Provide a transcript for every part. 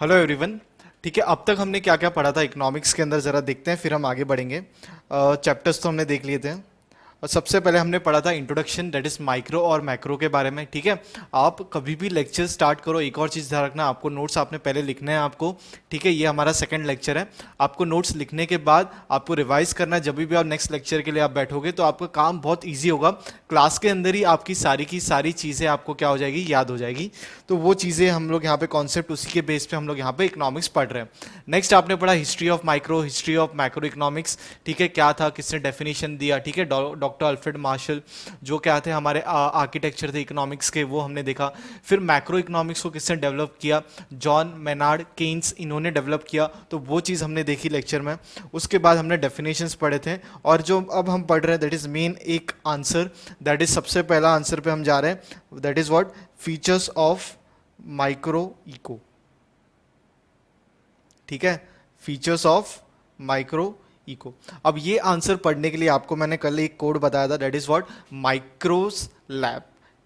Hello everyone. ठीक है, अब तक हमने क्या क्या पढ़ा था इकोनॉमिक्स के अंदर, ज़रा देखते हैं फिर हम आगे बढ़ेंगे। चैप्टर्स तो हमने देख लिए थे और सबसे पहले हमने पढ़ा था इंट्रोडक्शन, दैट इज माइक्रो और मैक्रो के बारे में। ठीक है, आप कभी भी लेक्चर स्टार्ट करो, एक और चीज़ ध्यान रखना, आपको नोट्स आपने पहले लिखने हैं आपको। ठीक है, ये हमारा सेकंड लेक्चर है। आपको नोट्स लिखने के बाद आपको रिवाइज करना है। जब भी आप नेक्स्ट लेक्चर के लिए आप बैठोगे तो आपका काम बहुत ईजी होगा। क्लास के अंदर ही आपकी सारी चीज़ें आपको क्या हो जाएगी, याद हो जाएगी। तो वो चीज़ें हम लोग यहाँ पे कॉन्सेप्ट, उसी के बेस पे हम लोग यहाँ पे इकोनॉमिक्स पढ़ रहे हैं। नेक्स्ट आपने पढ़ा history of micro, history of macro economics. ठीक है, क्या था, किसने डेफिनेशन दिया। ठीक है, डॉक्टर अल्फ्रेड मार्शल जो क्या थे हमारे आर्किटेक्चर थे इकोनॉमिक्स के, वो हमने देखा। फिर मैक्रो इकोनॉमिक्स को किसने डेवलप किया, जॉन मेनार्ड केन्स, इन्होंने डेवलप किया। तो वो चीज़ हमने देखी लेक्चर में। उसके बाद हमने डेफिनेशंस पढ़े थे और जो अब हम पढ़ रहे हैं दैट इज मेन एक आंसर, दैट इज सबसे पहला आंसर पे हम जा रहे हैं, that is what, features of micro eco. ठीक है, फीचर्स ऑफ माइक्रो इको। अब ये आंसर पढ़ने के लिए आपको मैंने कल एक कोड बताया था, दैट इज व्हाट, माइक्रोस लैब।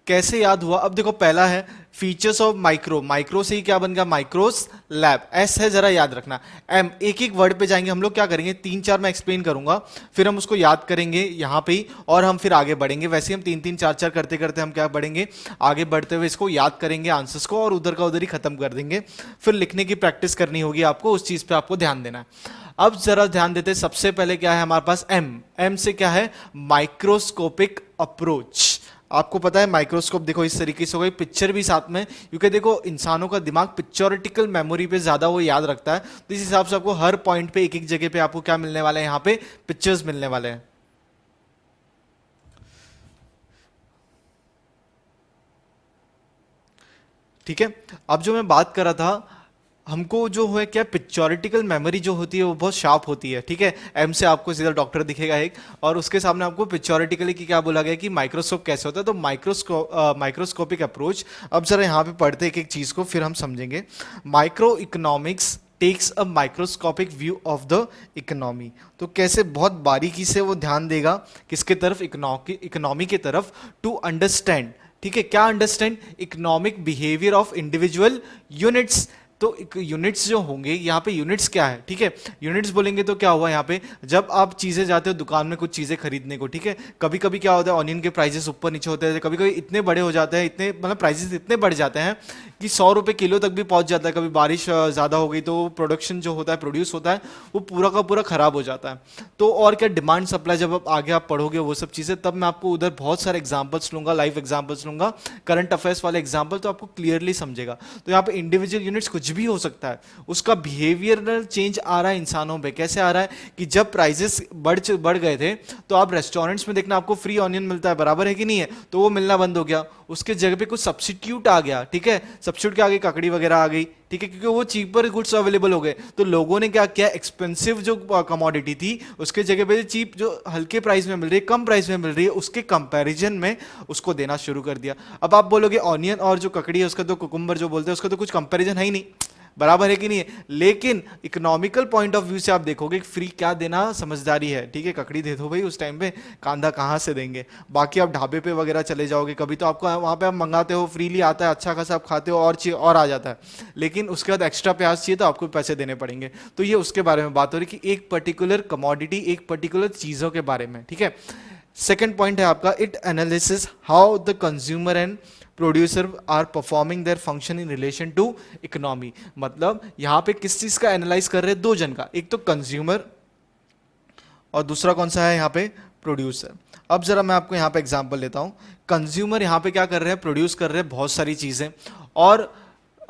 कैसे याद हुआ, अब देखो पहला है फीचर्स ऑफ माइक्रो, माइक्रो से ही क्या बन गया, माइक्रोस लैब। एस है, जरा याद रखना। एम, एक एक वर्ड पे जाएंगे हम लोग, क्या करेंगे, तीन चार मैं एक्सप्लेन करूंगा, फिर हम उसको याद करेंगे यहाँ पे ही और हम फिर आगे बढ़ेंगे। वैसे ही हम तीन तीन चार चार करते करते हम क्या बढ़ेंगे, आगे बढ़ते हुए इसको याद करेंगे आंसर्स को और उधर का उधर ही खत्म कर देंगे। फिर लिखने की प्रैक्टिस करनी होगी आपको, उस चीज पे आपको ध्यान देना है। अब जरा ध्यान देते, सबसे पहले क्या है हमारे पास, एम। एम से क्या है, माइक्रोस्कोपिक अप्रोच। आपको पता है माइक्रोस्कोप देखो इस तरीके से हो गई, पिक्चर भी साथ में, क्योंकि देखो इंसानों का दिमाग पिक्चोरिटिकल मेमोरी पे ज्यादा वो याद रखता है। तो इस हिसाब से आपको हर पॉइंट पे एक एक जगह पे आपको क्या मिलने वाला है, यहाँ पे पिक्चर्स मिलने वाले हैं। ठीक है, अब जो मैं बात कर रहा था, हमको जो है क्या, पिक्चोरिटिकल मेमोरी जो होती है वो बहुत शार्प होती है। ठीक है, एम से आपको सीधा डॉक्टर दिखेगा एक, और उसके सामने आपको पिक्चोरिटिकली की क्या बोला गया कि माइक्रोस्कोप कैसे होता है। तो माइक्रोस्कोपिक अप्रोच। अब जरा यहाँ पे पढ़ते एक एक चीज को फिर हम समझेंगे। Micro economics takes a microscopic view of the economy. तो कैसे बहुत बारीकी से वो ध्यान देगा किसके तरफ, इकोनॉमी के तरफ, टू अंडरस्टैंड। ठीक है, क्या understand, economic behaviour of individual units. तो यूनिट्स जो होंगे यहाँ पे, यूनिट्स क्या है, ठीक है, यूनिट्स बोलेंगे तो क्या हुआ यहाँ पे, जब आप चीजें जाते हो दुकान में कुछ चीजें खरीदने को, ठीक है, कभी कभी क्या होता है, ऑनियन के प्राइसेस ऊपर नीचे होते हैं, कभी कभी इतने बड़े हो जाते हैं, इतने मतलब प्राइसेस इतने बढ़ जाते हैं कि 100 रुपए किलो तक भी पहुंच जाता है। कभी बारिश ज्यादा हो गई तो प्रोडक्शन जो होता है, प्रोड्यूस होता है, वो पूरा का पूरा खराब हो जाता है। तो और क्या, डिमांड सप्लाई, जब आप आगे आप पढ़ोगे वो सब चीजें, तब मैं आपको उधर बहुत सारे एग्जांपल्स लूंगा, लाइव एग्जांपल्स लूंगा, करंट अफेयर्स वाले एग्जांपल, तो आपको क्लियरली समझेगा। तो यहाँ पे इंडिविजुअल यूनिट्स कुछ भी हो सकता है, उसका बिहेवियरल चेंज आ रहा है इंसानों पे। कैसे आ रहा है कि जब प्राइसेस बढ़ गए थे, तो आप रेस्टोरेंट्स में देखना आपको फ्री ऑनियन मिलता है, बराबर है कि नहीं है, तो वो मिलना बंद हो गया, उसके जगह पे कुछ सब्सिट्यूट आ गया। ठीक है, सब्सिट्यूट क्या आ गई, ककड़ी वगैरह आ गई। ठीक है, क्योंकि वो चीपर गुड्स अवेलेबल हो गए, तो लोगों ने क्या किया, एक्सपेंसिव जो कमोडिटी थी उसके जगह पे चीप, जो हल्के प्राइस में मिल रही है, कम प्राइस में मिल रही है, उसके कंपैरिजन में उसको देना शुरू कर दिया। अब आप बोलोगे ऑनियन और जो ककड़ी है उसका, तो कुकुम्बर जो बोलते हैं, उसका तो कुछ कंपैरिजन है ही नहीं, बराबर है कि नहीं है। लेकिन इकोनॉमिकल पॉइंट ऑफ व्यू से आप देखोगे फ्री क्या देना समझदारी है। ठीक है, ककड़ी दे दो भाई, उस टाइम पे कांधा कहाँ से देंगे। बाकी आप ढाबे पे वगैरह चले जाओगे कभी, तो आपको वहाँ पे आप मंगाते हो, फ्रीली आता है, अच्छा खासा आप खाते हो, और चीज और आ जाता है। लेकिन उसके बाद एक्स्ट्रा प्याज चाहिए तो आपको पैसे देने पड़ेंगे। तो ये उसके बारे में बात हो रही कि एक पर्टिकुलर कमोडिटी, एक पर्टिकुलर चीजों के बारे में। ठीक है, सेकेंड पॉइंट है आपका, it analysis how the consumer and producer are performing their function in relation to economy. मतलब यहां पे किस चीज का एनालाइज कर रहे हैं, दो जन का, एक तो कंज्यूमर और दूसरा कौन सा है यहाँ पे, प्रोड्यूसर। अब जरा मैं आपको यहाँ पे एग्जांपल लेता हूँ। कंज्यूमर यहाँ पे क्या कर रहे हैं, प्रोड्यूस कर रहे हैं बहुत सारी चीजें, और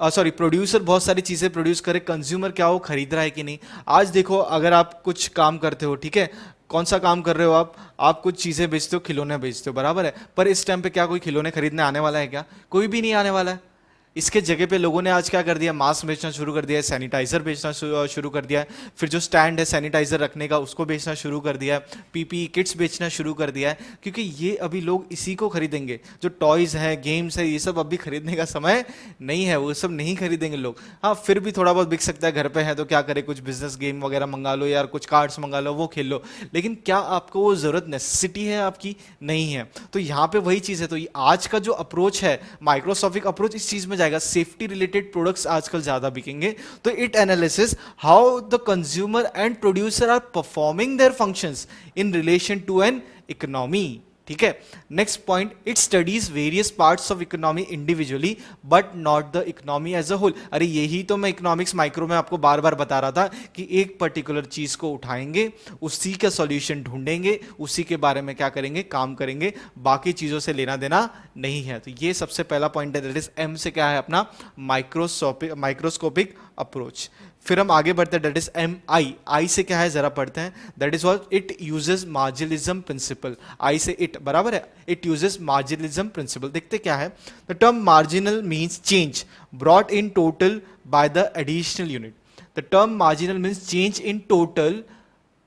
सॉरी प्रोड्यूसर बहुत सारी चीजें प्रोड्यूस करे, कंज्यूमर क्या वो खरीद रहा है कि नहीं। आज देखो, अगर आप कुछ काम करते हो, ठीक है, कौन सा काम कर रहे हो आप कुछ चीजें बेचते हो, खिलौने बेचते हो, बराबर है, पर इस टाइम पे क्या कोई खिलौने खरीदने आने वाला है क्या, कोई भी नहीं आने वाला है। इसके जगह पे लोगों ने आज क्या कर दिया, मास्क बेचना शुरू कर दिया है, सैनिटाइजर बेचना शुरू कर दिया है, फिर जो स्टैंड है सैनिटाइजर रखने का उसको बेचना शुरू कर दिया है, पीपी किट्स बेचना शुरू कर दिया है, क्योंकि ये अभी लोग इसी को खरीदेंगे। जो टॉयज है, गेम्स है, ये सब अभी खरीदने का समय नहीं है, वो सब नहीं खरीदेंगे लोग। हाँ, फिर भी थोड़ा बहुत बिक सकता है, घर पे है तो क्या करे, कुछ बिजनेस गेम वगैरह मंगा लो, यार कुछ कार्ड्स मंगा लो, वो खेल लो। लेकिन क्या आपको वो जरूरत, नेसेसिटी है आपकी, नहीं है। तो यहाँ पे वही चीज है। तो आज का जो अप्रोच है, माइक्रोसॉफ्ट अप्रोच, इस चीज में जाएगा, सेफ्टी रिलेटेड प्रोडक्ट्स आजकल ज्यादा बिकेंगे। तो it analysis how the consumer and producer are performing their functions in relation to an economy. ठीक है, next point, it studies various parts of economy individually but not the economy as a whole. अरे यही तो मैं economics micro में आपको बार बार बता रहा था कि एक पर्टिकुलर चीज को उठाएंगे, उसी का सॉल्यूशन ढूंढेंगे, उसी के बारे में क्या करेंगे, काम करेंगे, बाकी चीजों से लेना देना नहीं है। तो ये सबसे पहला पॉइंट है, दैट इज एम से क्या है अपना माइक्रोस्कोपिक अप्रोच। फिर हम आगे बढ़ते हैं, that is M I. I से क्या है जरा पढ़ते हैं, that is what it uses marginalism principle. I से इट बराबर है, इट यूजेस मार्जिनलिज्म प्रिंसिपल। देखते क्या है, the term marginal means change brought in total by the additional unit. The term marginal means change in total,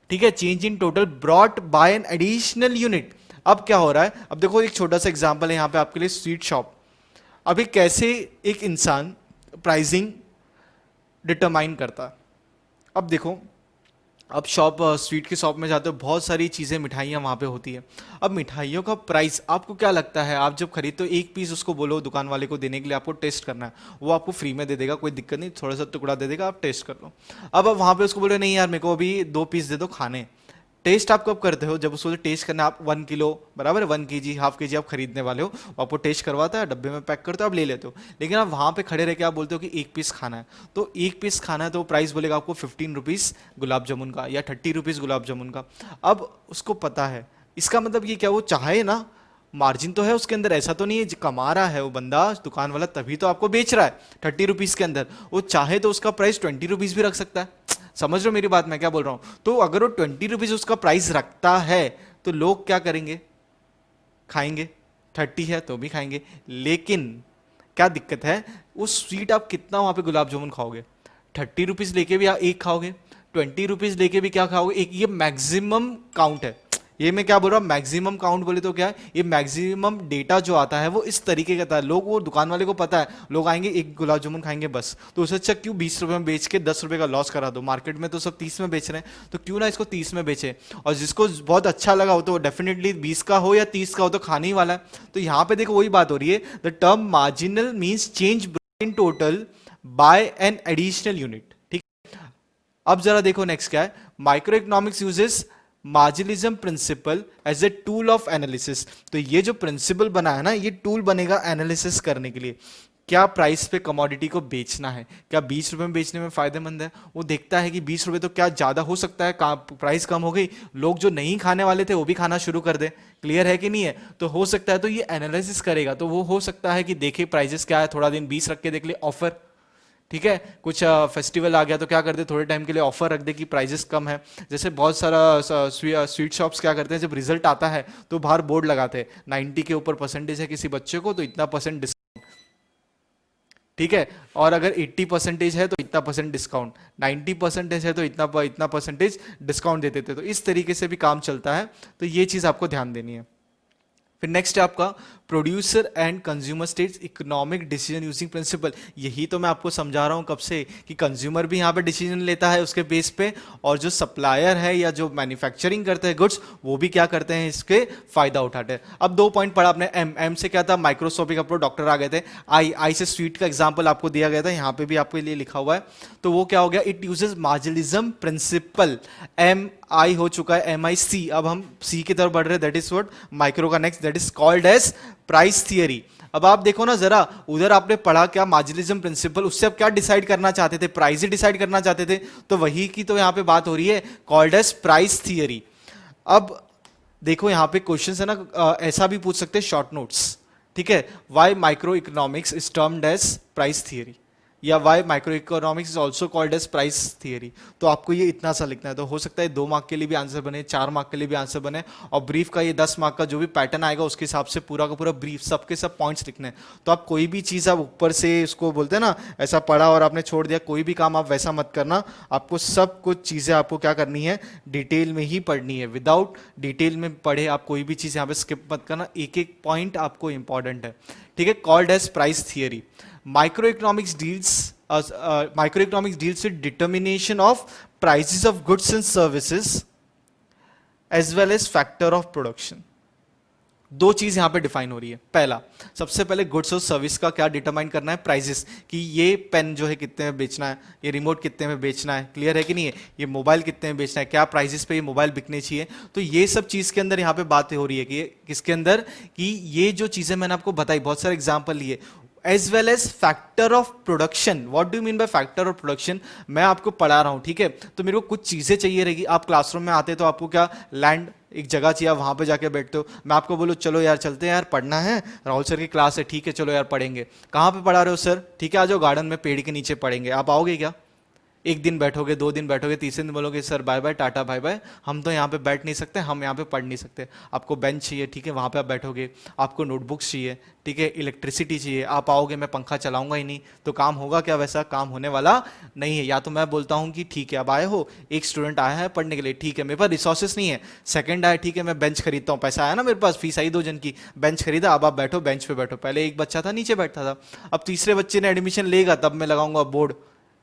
ठीक है, change in total brought by an additional unit. अब क्या हो रहा है, अब देखो एक छोटा सा एग्जांपल है यहाँ पे आपके लिए, स्वीट शॉप। अभी कैसे एक इंसान प्राइसिंग डिटरमाइन करता है। अब देखो, अब स्वीट की शॉप में जाते हो, बहुत सारी चीज़ें, मिठाइयाँ वहाँ पे होती है। अब मिठाइयों का प्राइस आपको क्या लगता है, आप जब खरीदते हो एक पीस उसको बोलो दुकान वाले को देने के लिए, आपको टेस्ट करना है, वो आपको फ्री में दे देगा, कोई दिक्कत नहीं, थोड़ा सा टुकड़ा दे देगा, आप टेस्ट कर लो। अब आप वहाँ पे उसको बोले नहीं यार मेरे को अभी 2 पीस दे दो खाने। टेस्ट आप कब करते हो, जब उसको टेस्ट करना है, आप 1 किलो बराबर 1 kg हाफ के जी आप खरीदने वाले हो, आपको टेस्ट करवाता है, डब्बे में पैक करते हो, आप ले लेते हो। लेकिन आप वहाँ पे खड़े रह के आप बोलते हो कि 1 पीस खाना है, तो 1 पीस खाना है तो प्राइस बोलेगा आपको 15 रुपीज़ गुलाब जामुन का या 30 रुपीज़ गुलाब जामुन का। अब उसको पता है, इसका मतलब ये क्या, वो चाहे ना, मार्जिन तो है उसके अंदर, ऐसा तो नहीं है कमा रहा है वो बंदा दुकान वाला, तभी तो आपको बेच रहा है 30 रुपीज़ के अंदर। वो चाहे तो उसका प्राइस 20 रुपीज़ भी रख सकता है। समझ रहे हो मेरी बात, मैं क्या बोल रहा हूं। तो अगर वो 20 रुपीज उसका प्राइस रखता है तो लोग क्या करेंगे, खाएंगे। 30 है तो भी खाएंगे। लेकिन क्या दिक्कत है, उस स्वीट आप कितना वहां पे गुलाब जामुन खाओगे, 30 रुपीज लेके भी आप एक खाओगे, 20 रुपीज लेके भी क्या खाओगे, एक। ये मैक्सिमम काउंट है, ये मैं क्या बोल रहा हूँ, मैक्सिमम काउंट बोले तो क्या है, ये मैक्सिमम डेटा जो आता है वो इस तरीके का आता है। लोग, वो दुकान वाले को पता है, लोग आएंगे एक गुलाब जामुन खाएंगे बस, तो उससे अच्छा क्यों 20 रुपए में बेच के 10 रुपए का लॉस करा दो। मार्केट में तो सब 30 में बेच रहे हैं, तो क्यों ना इसको 30 में बेचे, और जिसको बहुत अच्छा लगा हो तो डेफिनेटली 20 का हो या 30 का हो तो खाने ही वाला है। तो यहाँ पे देखो वही बात हो रही है, the term marginal means change in total by an additional unit. ठीक, अब जरा देखो नेक्स्ट क्या है, micro economics uses marginalism principle as a tool of analysis. तो ये जो प्रिंसिपल बना है ना, ये टूल बनेगा एनालिसिस करने के लिए, क्या प्राइस पे कमोडिटी को बेचना है, क्या 20 रुपए में बेचने में फायदेमंद है। वो देखता है कि 20 रुपए तो क्या ज्यादा हो सकता है, प्राइस कम हो गई, लोग जो नहीं खाने वाले थे वो भी खाना शुरू कर दे। क्लियर है कि नहीं है, तो हो सकता है, तो ये एनालिसिस करेगा, तो वो हो सकता है कि देखे प्राइजेस क्या है, थोड़ा दिन 20 रख के देख ले ऑफर। ठीक है, कुछ फेस्टिवल आ गया तो क्या करते, थोड़े टाइम के लिए ऑफर रख दे कि प्राइजेस कम है। जैसे बहुत सारा स्वीट शॉप्स क्या करते हैं, जब रिजल्ट आता है तो बाहर बोर्ड लगाते हैं 90 के ऊपर परसेंटेज है किसी बच्चे को तो इतना परसेंट डिस्काउंट। ठीक है, और अगर 80% है तो इतना परसेंट डिस्काउंट, 90% है तो इतना परसेंटेज डिस्काउंट देते थे। तो इस तरीके से भी काम चलता है, तो ये चीज आपको ध्यान देनी है। फिर नेक्स्ट है आपका producer and consumer states economic decision using principle. यही तो मैं आपको समझा रहा हूं कब से कि कंज्यूमर भी यहां पे डिसीजन लेता है उसके बेस पे, और जो सप्लायर है या जो मैन्युफैक्चरिंग करते हैं गुड्स, वो भी क्या करते हैं, इसके फायदा उठाते हैं। अब 2 पॉइंट पढ़ा आपने, एम से क्या था, माइक्रोस्कोपिक अप्रोच, डॉक्टर आ गए थे। आई से स्वीट का एग्जाम्पल आपको दिया गया था, यहाँ पे भी आपके लिए लिखा हुआ है। तो वो क्या हो गया, it uses marginalism principle. M आई हो चुका है, एम आई सी, अब हम सी की तरफ बढ़ रहे हैं, दैट इज व्हाट माइक्रो का next, that is called as price theory. अब आप देखो ना जरा, उधर आपने पढ़ा क्या, मार्जिनलिज्म प्रिंसिपल, उससे आप क्या डिसाइड करना चाहते थे, प्राइस ही डिसाइड करना चाहते थे, तो वही की तो यहां पे बात हो रही है, कॉल्ड एज प्राइस थियरी। अब देखो यहां पे क्वेश्चन है ना, ऐसा भी पूछ सकते हैं शॉर्ट नोट्स। ठीक है, why micro economics is termed as price theory, या why micro economics is also called as price theory. तो आपको ये इतना सा लिखना है, तो हो सकता है 2 मार्क के लिए भी आंसर बने, 4 मार्क के लिए भी आंसर बने, और ब्रीफ का ये 10 मार्क का जो भी पैटर्न आएगा उसके हिसाब से पूरा का पूरा ब्रीफ सबके सब पॉइंट्स लिखने हैं। तो आप कोई भी चीज़ आप ऊपर से इसको बोलते हैं ना, ऐसा पढ़ा और आपने छोड़ दिया, कोई भी काम आप वैसा मत करना। आपको सब कुछ चीज़ें आपको क्या करनी है, डिटेल में ही पढ़नी है। विदाउट डिटेल में पढ़े आप कोई भी चीज़ यहाँ पे स्किप मत करना, एक एक पॉइंट आपको इंपॉर्टेंट है। ठीक है, called as price theory. Microeconomics deals with determination of prices of goods and services as well as factor of production. दो चीज यहां पे डिफाइन हो रही है। पहला, सबसे पहले गुड्स और सर्विस का क्या डिटरमाइन करना है, प्राइसेस, कि ये पेन जो है कितने में बेचना है, ये रिमोट कितने में बेचना है, क्लियर है कि नहीं है, ये मोबाइल कितने में बेचना है, क्या प्राइसेस पे ये मोबाइल बिकने चाहिए। तो ये सब चीज के अंदर यहाँ पे बात हो रही है कि किसके अंदर, कि ये जो चीजें मैंने आपको बताई, बहुत सारे एग्जाम्पल लिए, as well as factor of production. What do mean by factor of production, मैं आपको पढ़ा रहा हूं, ठीक है, तो मेरे को कुछ चीजें चाहिए रहेगी। आप क्लासरूम में आते तो आपको क्या लैंड, एक जगह चाहिए, आप वहां पे जाके बैठते हो। मैं आपको बोलूँ चलो यार चलते हैं यार, पढ़ना है, राहुल सर की क्लास है, ठीक है चलो यार पढ़ेंगे। कहाँ पे पढ़ा रहे हो सर, ठीक है आ जाओ गार्डन में पेड़ के नीचे पढ़ेंगे। आप आओगे क्या? एक दिन बैठोगे, दो दिन बैठोगे, तीसरे दिन बोलोगे sir bye bye tata bye bye, हम तो यहाँ पे बैठ नहीं सकते, हम यहाँ पे पढ़ नहीं सकते। आपको बेंच चाहिए, ठीक है वहाँ पे आप बैठोगे, आपको नोटबुक्स चाहिए, ठीक है, इलेक्ट्रिसिटी चाहिए, आप आओगे, मैं पंखा चलाऊंगा ही नहीं, तो काम होगा क्या? वैसा काम होने वाला नहीं है। या तो मैं बोलता हूँ कि ठीक है अब आए हो, एक स्टूडेंट आया है पढ़ने के लिए, ठीक है मेरे पास रिसोर्सेस नहीं है, सेकंड आया, ठीक है मैं बेंच खरीदता हूँ, पैसा आया ना मेरे पास, फीस आई 2 जन की, बेंच खरीदा, अब आप बैठो बेंच पे बैठो। पहले एक बच्चा था नीचे बैठता था, अब तीसरे बच्चे ने एडमिशन लेगा तब मैं लगाऊंगा बोर्ड।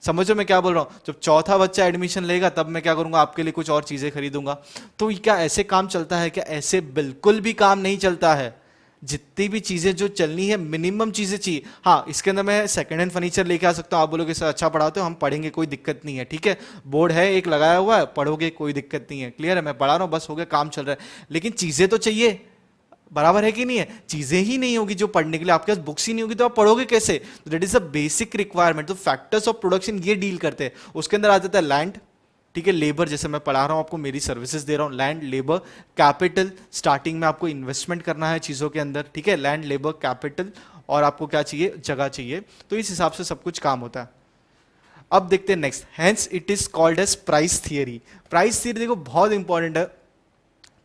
समझो मैं क्या बोल रहा हूँ, जब चौथा बच्चा एडमिशन लेगा तब मैं क्या करूंगा, आपके लिए कुछ और चीजें खरीदूंगा। तो क्या ऐसे काम चलता है क्या? ऐसे बिल्कुल भी काम नहीं चलता है। जितनी भी चीजें जो चलनी है, मिनिमम चीजें चाहिए। हाँ, इसके अंदर मैं सेकंड हैंड फर्नीचर लेके आ सकता हूँ, आप बोलोगे सर अच्छा पढ़ाते हो, हम पढ़ेंगे कोई दिक्कत नहीं है, ठीक है, बोर्ड है एक लगाया हुआ है, पढ़ोगे कोई दिक्कत नहीं है, क्लियर है, मैं पढ़ा रहा हूँ बस हो गया, काम चल रहा है। लेकिन चीजें तो चाहिए, बराबर है कि नहीं है? चीजें ही नहीं होगी जो पढ़ने के लिए, आपके पास बुक्स ही नहीं होगी तो आप पढ़ोगे कैसे? That is a basic requirement. तो फैक्टर्स ऑफ प्रोडक्शन ये डील करते हैं। उसके अंदर आ जाता है लैंड, ठीक है, लेबर, जैसे मैं पढ़ा रहा हूं आपको, मेरी सर्विसेज दे रहा हूं, लैंड लेबर कैपिटल, स्टार्टिंग में आपको इन्वेस्टमेंट करना है चीजों के अंदर, ठीक है, लैंड लेबर कैपिटल, और आपको क्या चाहिए, जगह चाहिए। तो इस हिसाब से सब कुछ काम होता है। अब देखते हैं next, hence it is called as price theory. Price theory देखो बहुत इंपॉर्टेंट है।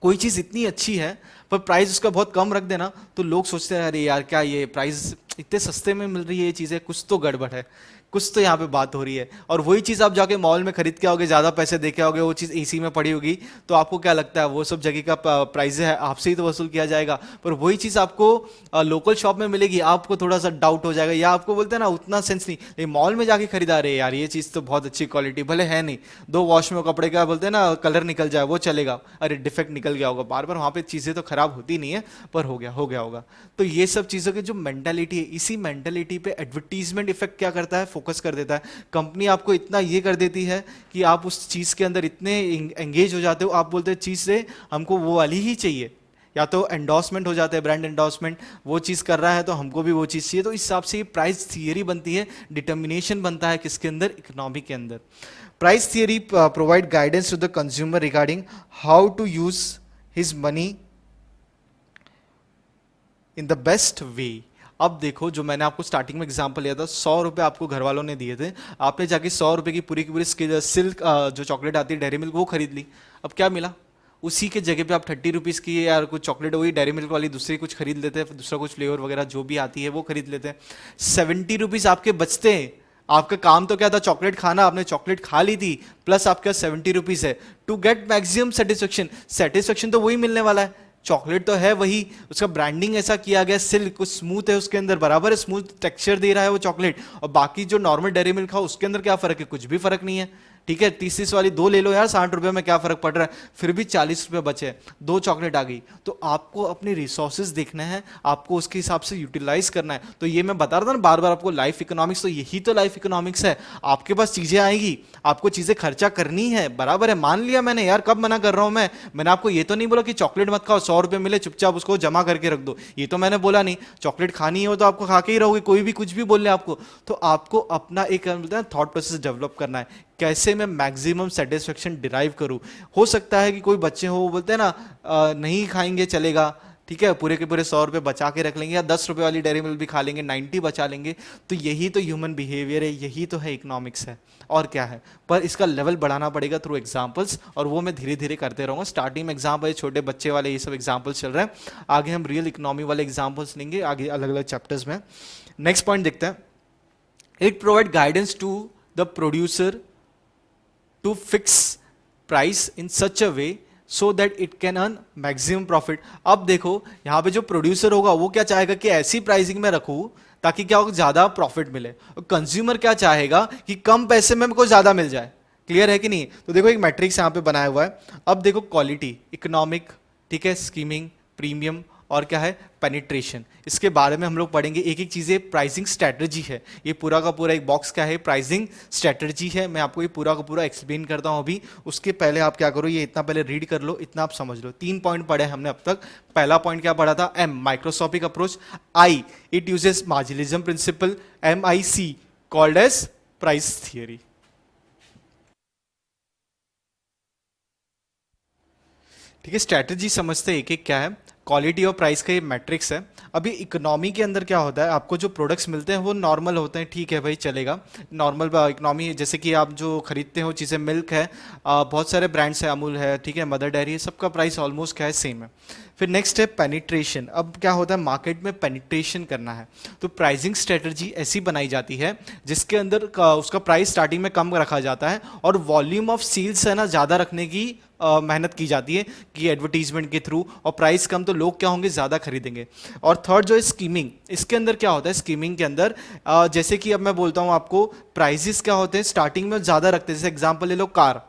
कोई चीज इतनी अच्छी है पर प्राइस उसका बहुत कम रख देना, तो लोग सोचते हैं अरे यार क्या ये प्राइस इतने सस्ते में मिल रही है ये चीजें, कुछ तो गड़बड़ है, कुछ तो यहाँ पे बात हो रही है। और वही चीज आप जाके मॉल में खरीद के आओगे, ज्यादा पैसे दे के आओगे, वो चीज एसी में पड़ी होगी, तो आपको क्या लगता है वो सब जगह का प्राइस है आपसे ही तो वसूल किया जाएगा। पर वही चीज आपको लोकल शॉप में मिलेगी, आपको थोड़ा सा डाउट हो जाएगा, या आपको बोलते हैं ना उतना सेंस नहीं, लेकिन मॉल में जाके खरीदा रहे यार ये चीज तो बहुत अच्छी क्वालिटी, भले है नहीं, दो वॉश में कपड़े का बोलते हैं ना कलर निकल जाए वो चलेगा, अरे डिफेक्ट निकल गया होगा, बार बार वहां पे चीजें तो खराब होती नहीं है, पर हो गया होगा। तो ये सब चीजों की जो मेंटालिटी है, इसी मेंटालिटी पे एडवर्टीजमेंट इफेक्ट क्या करता है, फोकस कर देता है। कंपनी आपको इतना ये कर देती है कि आप उस चीज के अंदर इतने एंगेज हो जाते हो, आप बोलते हैं चीज से हमको वो वाली ही चाहिए, या तो एंडोर्समेंट हो जाते हैं, ब्रांड एंडोर्समेंट, वो चीज कर रहा है तो हमको भी वो चीज चाहिए। तो इस हिसाब से ये प्राइस थियरी बनती है, डिटर्मिनेशन बनता है किसके अंदर, इकोनॉमी के अंदर। Price theory provide guidance to the consumer regarding how to use his money in the best way. अब देखो, जो मैंने आपको स्टार्टिंग में एग्जांपल लिया था, 100 रुपए आपको घर वालों ने दिए थे, आपने जाके 100 रुपए की पूरी सिल्क जो चॉकलेट आती है डेयरी मिल्क वो खरीद ली। अब क्या मिला? उसी के जगह पे आप 30 रुपीज़ की यार कुछ चॉकलेट, वही डेयरी मिल्क वाली दूसरी कुछ खरीद लेते हैं, दूसरा कुछ फ्लेवर वगैरह जो भी आती है वो खरीद लेते हैं। 70 रुपीज़ आपके बचते हैं। आपका काम तो क्या था, चॉकलेट खाना, आपने चॉकलेट खा ली थी, प्लस आपका 70 रुपीज़ है। To get maximum satisfaction, satisfaction तो वही मिलने वाला है, चॉकलेट तो है वही, उसका ब्रांडिंग ऐसा किया गया, सिल्क कुछ स्मूथ है उसके अंदर, बराबर है, स्मूथ टेक्सचर दे रहा है वो चॉकलेट। और बाकी जो नॉर्मल डेयरी मिल्क खाओ उसके अंदर क्या फर्क है, कुछ भी फर्क नहीं है, ठीक है। 30 वाली दो ले लो यार, 60 रुपए में क्या फर्क पड़ रहा है, फिर भी 40 रुपए बचे, दो चॉकलेट आ गई। तो आपको अपने रिसोर्सेज देखना है, आपको उसके हिसाब से यूटिलाइज करना है। तो ये मैं बता रहा था ना बार बार आपको, लाइफ इकोनॉमिक्स, तो यही तो लाइफ इकोनॉमिक्स है। आपके पास चीजें आएगी, आपको चीजें खर्चा करनी है, बराबर है, मान लिया मैंने यार, कब मना कर रहा हूं मैंने आपको ये तो नहीं बोला कि चॉकलेट मत खाओ, 100 रुपए मिले चुपचाप उसको जमा करके रख दो, ये तो मैंने बोला नहीं। चॉकलेट खानी हो तो आपको खा के ही रहोगे, कोई भी कुछ भी बोल ले आपको। तो आपको अपना एक थॉट प्रोसेस डेवलप करना है, कैसे मैं मैक्सिमम सेटिस्फेक्शन डिराइव करूं। हो सकता है कि कोई बच्चे हो वो बोलते हैं ना नहीं खाएंगे चलेगा, ठीक है, पूरे के पूरे 100 रुपए बचा के रख लेंगे, या 10 रुपए वाली डेयरी मिल्क भी खा लेंगे, 90 बचा लेंगे। तो यही तो ह्यूमन बिहेवियर है, यही तो है इकोनॉमिक्स है, और क्या है। पर इसका लेवल बढ़ाना पड़ेगा थ्रू एग्जाम्पल्स, और वो मैं धीरे धीरे करते रहूंगा। स्टार्टिंग में एग्जाम्पल छोटे बच्चे वाले ये सब एग्जाम्पल्स चल रहे हैं, आगे हम रियल इकोनॉमी वाले एग्जाम्पल्स लेंगे आगे अलग अलग चैप्टर्स में। नेक्स्ट पॉइंट देखते हैं, it provide guidance to the producer to fix price in such a way so that it can earn maximum profit। अब देखो यहां पे जो प्रोड्यूसर होगा वो क्या चाहेगा कि ऐसी प्राइसिंग में रखूं ताकि क्या हो, ज्यादा प्रॉफिट मिले। और कंज्यूमर क्या चाहेगा कि कम पैसे में हमको ज्यादा मिल जाए। क्लियर है कि नहीं? तो देखो एक मैट्रिक्स यहां पे बनाया हुआ है। अब देखो क्वालिटी, इकोनॉमिक, ठीक है, स्कीमिंग, प्रीमियम और क्या है पेनिट्रेशन। इसके बारे में हम लोग पढ़ेंगे एक एक चीज़ें। प्राइसिंग स्ट्रैटेजी है, ये पूरा का पूरा एक बॉक्स क्या है, प्राइसिंग स्ट्रैटेजी है। मैं आपको ये पूरा का पूरा एक्सप्लेन करता हूँ अभी। उसके पहले आप क्या करो, ये इतना पहले रीड कर लो, इतना आप समझ लो। 3 पॉइंट पढ़े हमने अब तक। पहला पॉइंट क्या पढ़ा था, M microscopic approach, I it uses marginalism principle, M I C called as price theory. ठीक है, स्ट्रैटेजी समझते हैं एक एक क्या है। क्वालिटी और प्राइस का ये मैट्रिक्स है। अभी इकोनॉमी के अंदर क्या होता है, आपको जो प्रोडक्ट्स मिलते हैं वो नॉर्मल होते हैं, ठीक है भाई चलेगा। नॉर्मल इकोनॉमी जैसे कि आप जो खरीदते हो चीज़ें, मिल्क है, बहुत सारे ब्रांड्स है, अमूल है, ठीक है, मदर डेयरी है, सबका प्राइस ऑलमोस्ट क्या है, सेम है। फिर नेक्स्ट है पेनिट्रेशन। अब क्या होता है, मार्केट में पेनिट्रेशन करना है तो प्राइसिंग स्ट्रेटजी ऐसी बनाई जाती है जिसके अंदर उसका प्राइस स्टार्टिंग में कम रखा जाता है और वॉल्यूम ऑफ सेल्स है ना ज़्यादा रखने की मेहनत की जाती है कि एडवर्टीजमेंट के थ्रू, और प्राइस कम तो लोग क्या होंगे, ज़्यादा खरीदेंगे। और थर्ड जो है स्कीमिंग, इसके अंदर क्या होता है, स्कीमिंग के अंदर जैसे कि अब मैं बोलता हूँ आपको, प्राइजेस क्या होते हैं स्टार्टिंग में ज़्यादा रखते हैं। जैसे एग्जांपल ले लो कार,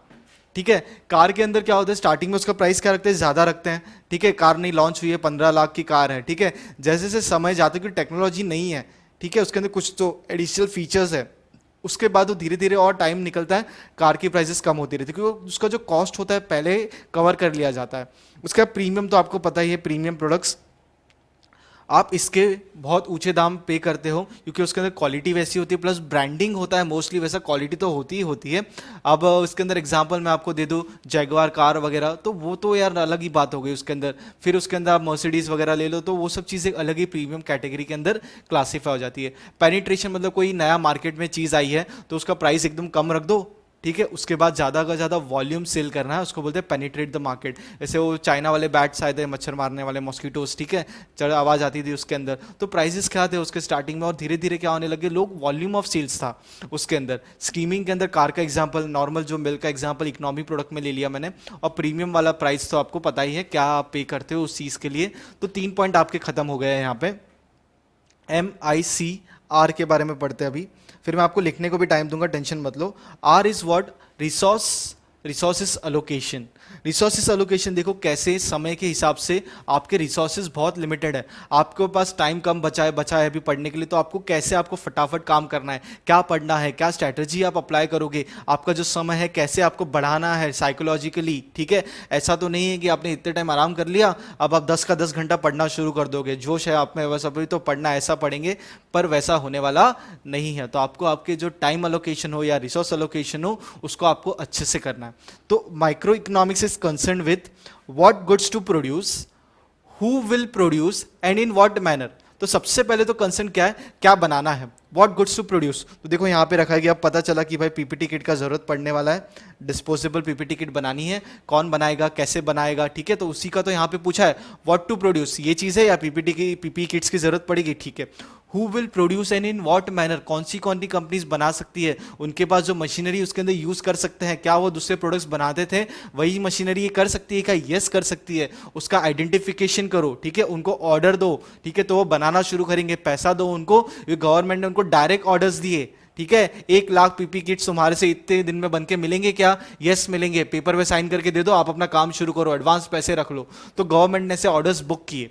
ठीक है, कार के अंदर क्या होता है, स्टार्टिंग में उसका प्राइस क्या रखते हैं, ज़्यादा रखते हैं। ठीक है, कार नहीं लॉन्च हुई है, 15 लाख की कार है, ठीक है, जैसे जैसे समय जाता है कि टेक्नोलॉजी नहीं है, ठीक है, उसके अंदर कुछ तो एडिशनल फीचर्स है, उसके बाद वो धीरे धीरे और टाइम निकलता है, कार की प्राइसेस कम होती रहती है क्योंकि उसका जो कॉस्ट होता है पहले कवर कर लिया जाता है। उसका प्रीमियम तो आपको पता ही है, प्रीमियम प्रोडक्ट्स आप इसके बहुत ऊंचे दाम पे करते हो क्योंकि उसके अंदर क्वालिटी वैसी होती है, प्लस ब्रांडिंग होता है मोस्टली, वैसा क्वालिटी तो होती ही होती है। अब इसके अंदर एग्जांपल मैं आपको दे दूं, जैगवार कार वगैरह, तो वो तो यार अलग ही बात हो गई उसके अंदर। फिर उसके अंदर आप मर्सिडीज वगैरह ले लो तो वो सब चीज़ें अलग ही प्रीमियम कैटेगरी के अंदर क्लासीफाई हो जाती है। पेनिट्रेशन मतलब कोई नया मार्केट में चीज़ आई है तो उसका प्राइस एकदम कम रख दो, ठीक है, उसके बाद ज़्यादा का ज़्यादा वॉल्यूम सेल करना है, उसको बोलते हैं पेनिट्रेट द मार्केट। जैसे वो चाइना वाले बैट्स आए थे, मच्छर मारने वाले मॉस्किटोज, ठीक है, चढ़ आवाज़ आती थी उसके अंदर, तो प्राइसेस क्या थे उसके स्टार्टिंग में, और धीरे धीरे क्या होने लगे, लोग वॉल्यूम ऑफ सेल्स था उसके अंदर। स्कीमिंग के अंदर कार का एग्जाम्पल, नॉर्मल जो मिल्क का एग्जाम्पल इकोनॉमी प्रोडक्ट में ले लिया मैंने, और प्रीमियम वाला प्राइस तो आपको पता ही है क्या आप पे करते हो उस चीज़ के लिए। तो 3 पॉइंट आपके खत्म हो गए हैं यहाँ पे। MICR के बारे में पढ़ते हैं अभी, फिर मैं आपको लिखने को भी टाइम दूंगा, टेंशन मत लो। R is what, resources allocation. Resources allocation देखो कैसे समय के हिसाब से आपके रिसोर्सेस बहुत लिमिटेड है, आपके पास टाइम कम बचा है अभी पढ़ने के लिए, तो आपको कैसे आपको फटाफट काम करना है, क्या पढ़ना है, क्या स्ट्रैटेजी आप अप्लाई करोगे, आपका जो समय है कैसे आपको बढ़ाना है साइकोलॉजिकली, ठीक है। ऐसा तो नहीं है कि आपने इतने टाइम आराम कर लिया अब आप 10 का 10 घंटा पढ़ना शुरू कर दोगे, जोश है आप में बस अभी तो पढ़ना ऐसा पढ़ेंगे, पर वैसा होने वाला नहीं है। तो आपको आपके जो टाइम अलोकेशन हो या रिसोर्स अलोकेशन हो उसको आपको अच्छे से करना है। तो micro economics is concern with what goods to produce, who will produce and in what manner. तो सबसे पहले तो कंसर्न क्या है, क्या बनाना है, व्हाट गुड्स टू प्रोड्यूस। तो देखो यहाँ पे रखा है कि अब पता चला कि भाई पीपीटी किट का जरूरत पड़ने वाला है, डिस्पोजेबल पीपीटी किट बनानी है, कौन बनाएगा, कैसे बनाएगा, ठीक है, तो उसी का तो यहाँ पे पूछा है, व्हाट टू प्रोड्यूस, ये चीज़ है या पीपी किट्स की जरूरत पड़ेगी, ठीक है। Who will produce and in what manner, कौन सी कंपनीज बना सकती है, उनके पास जो मशीनरी उसके अंदर यूज कर सकते हैं, क्या वो दूसरे प्रोडक्ट्स बनाते थे वही मशीनरी ये कर सकती है क्या, यस कर सकती है, उसका आइडेंटिफिकेशन करो, ठीक है, उनको ऑर्डर दो, ठीक है, तो वो बनाना शुरू करेंगे, पैसा दो उनको, गवर्नमेंट ने उनको डायरेक्ट ऑर्डर्स दिए, ठीक है, 1 लाख पीपी किट्स तुम्हारे से इतने दिन में बन के मिलेंगे क्या, यस मिलेंगे, पेपर पे साइन करके दे दो, आप अपना काम शुरू करो, एडवांस पैसे रख लो। तो गवर्नमेंट ने से ऑर्डर्स बुक किए।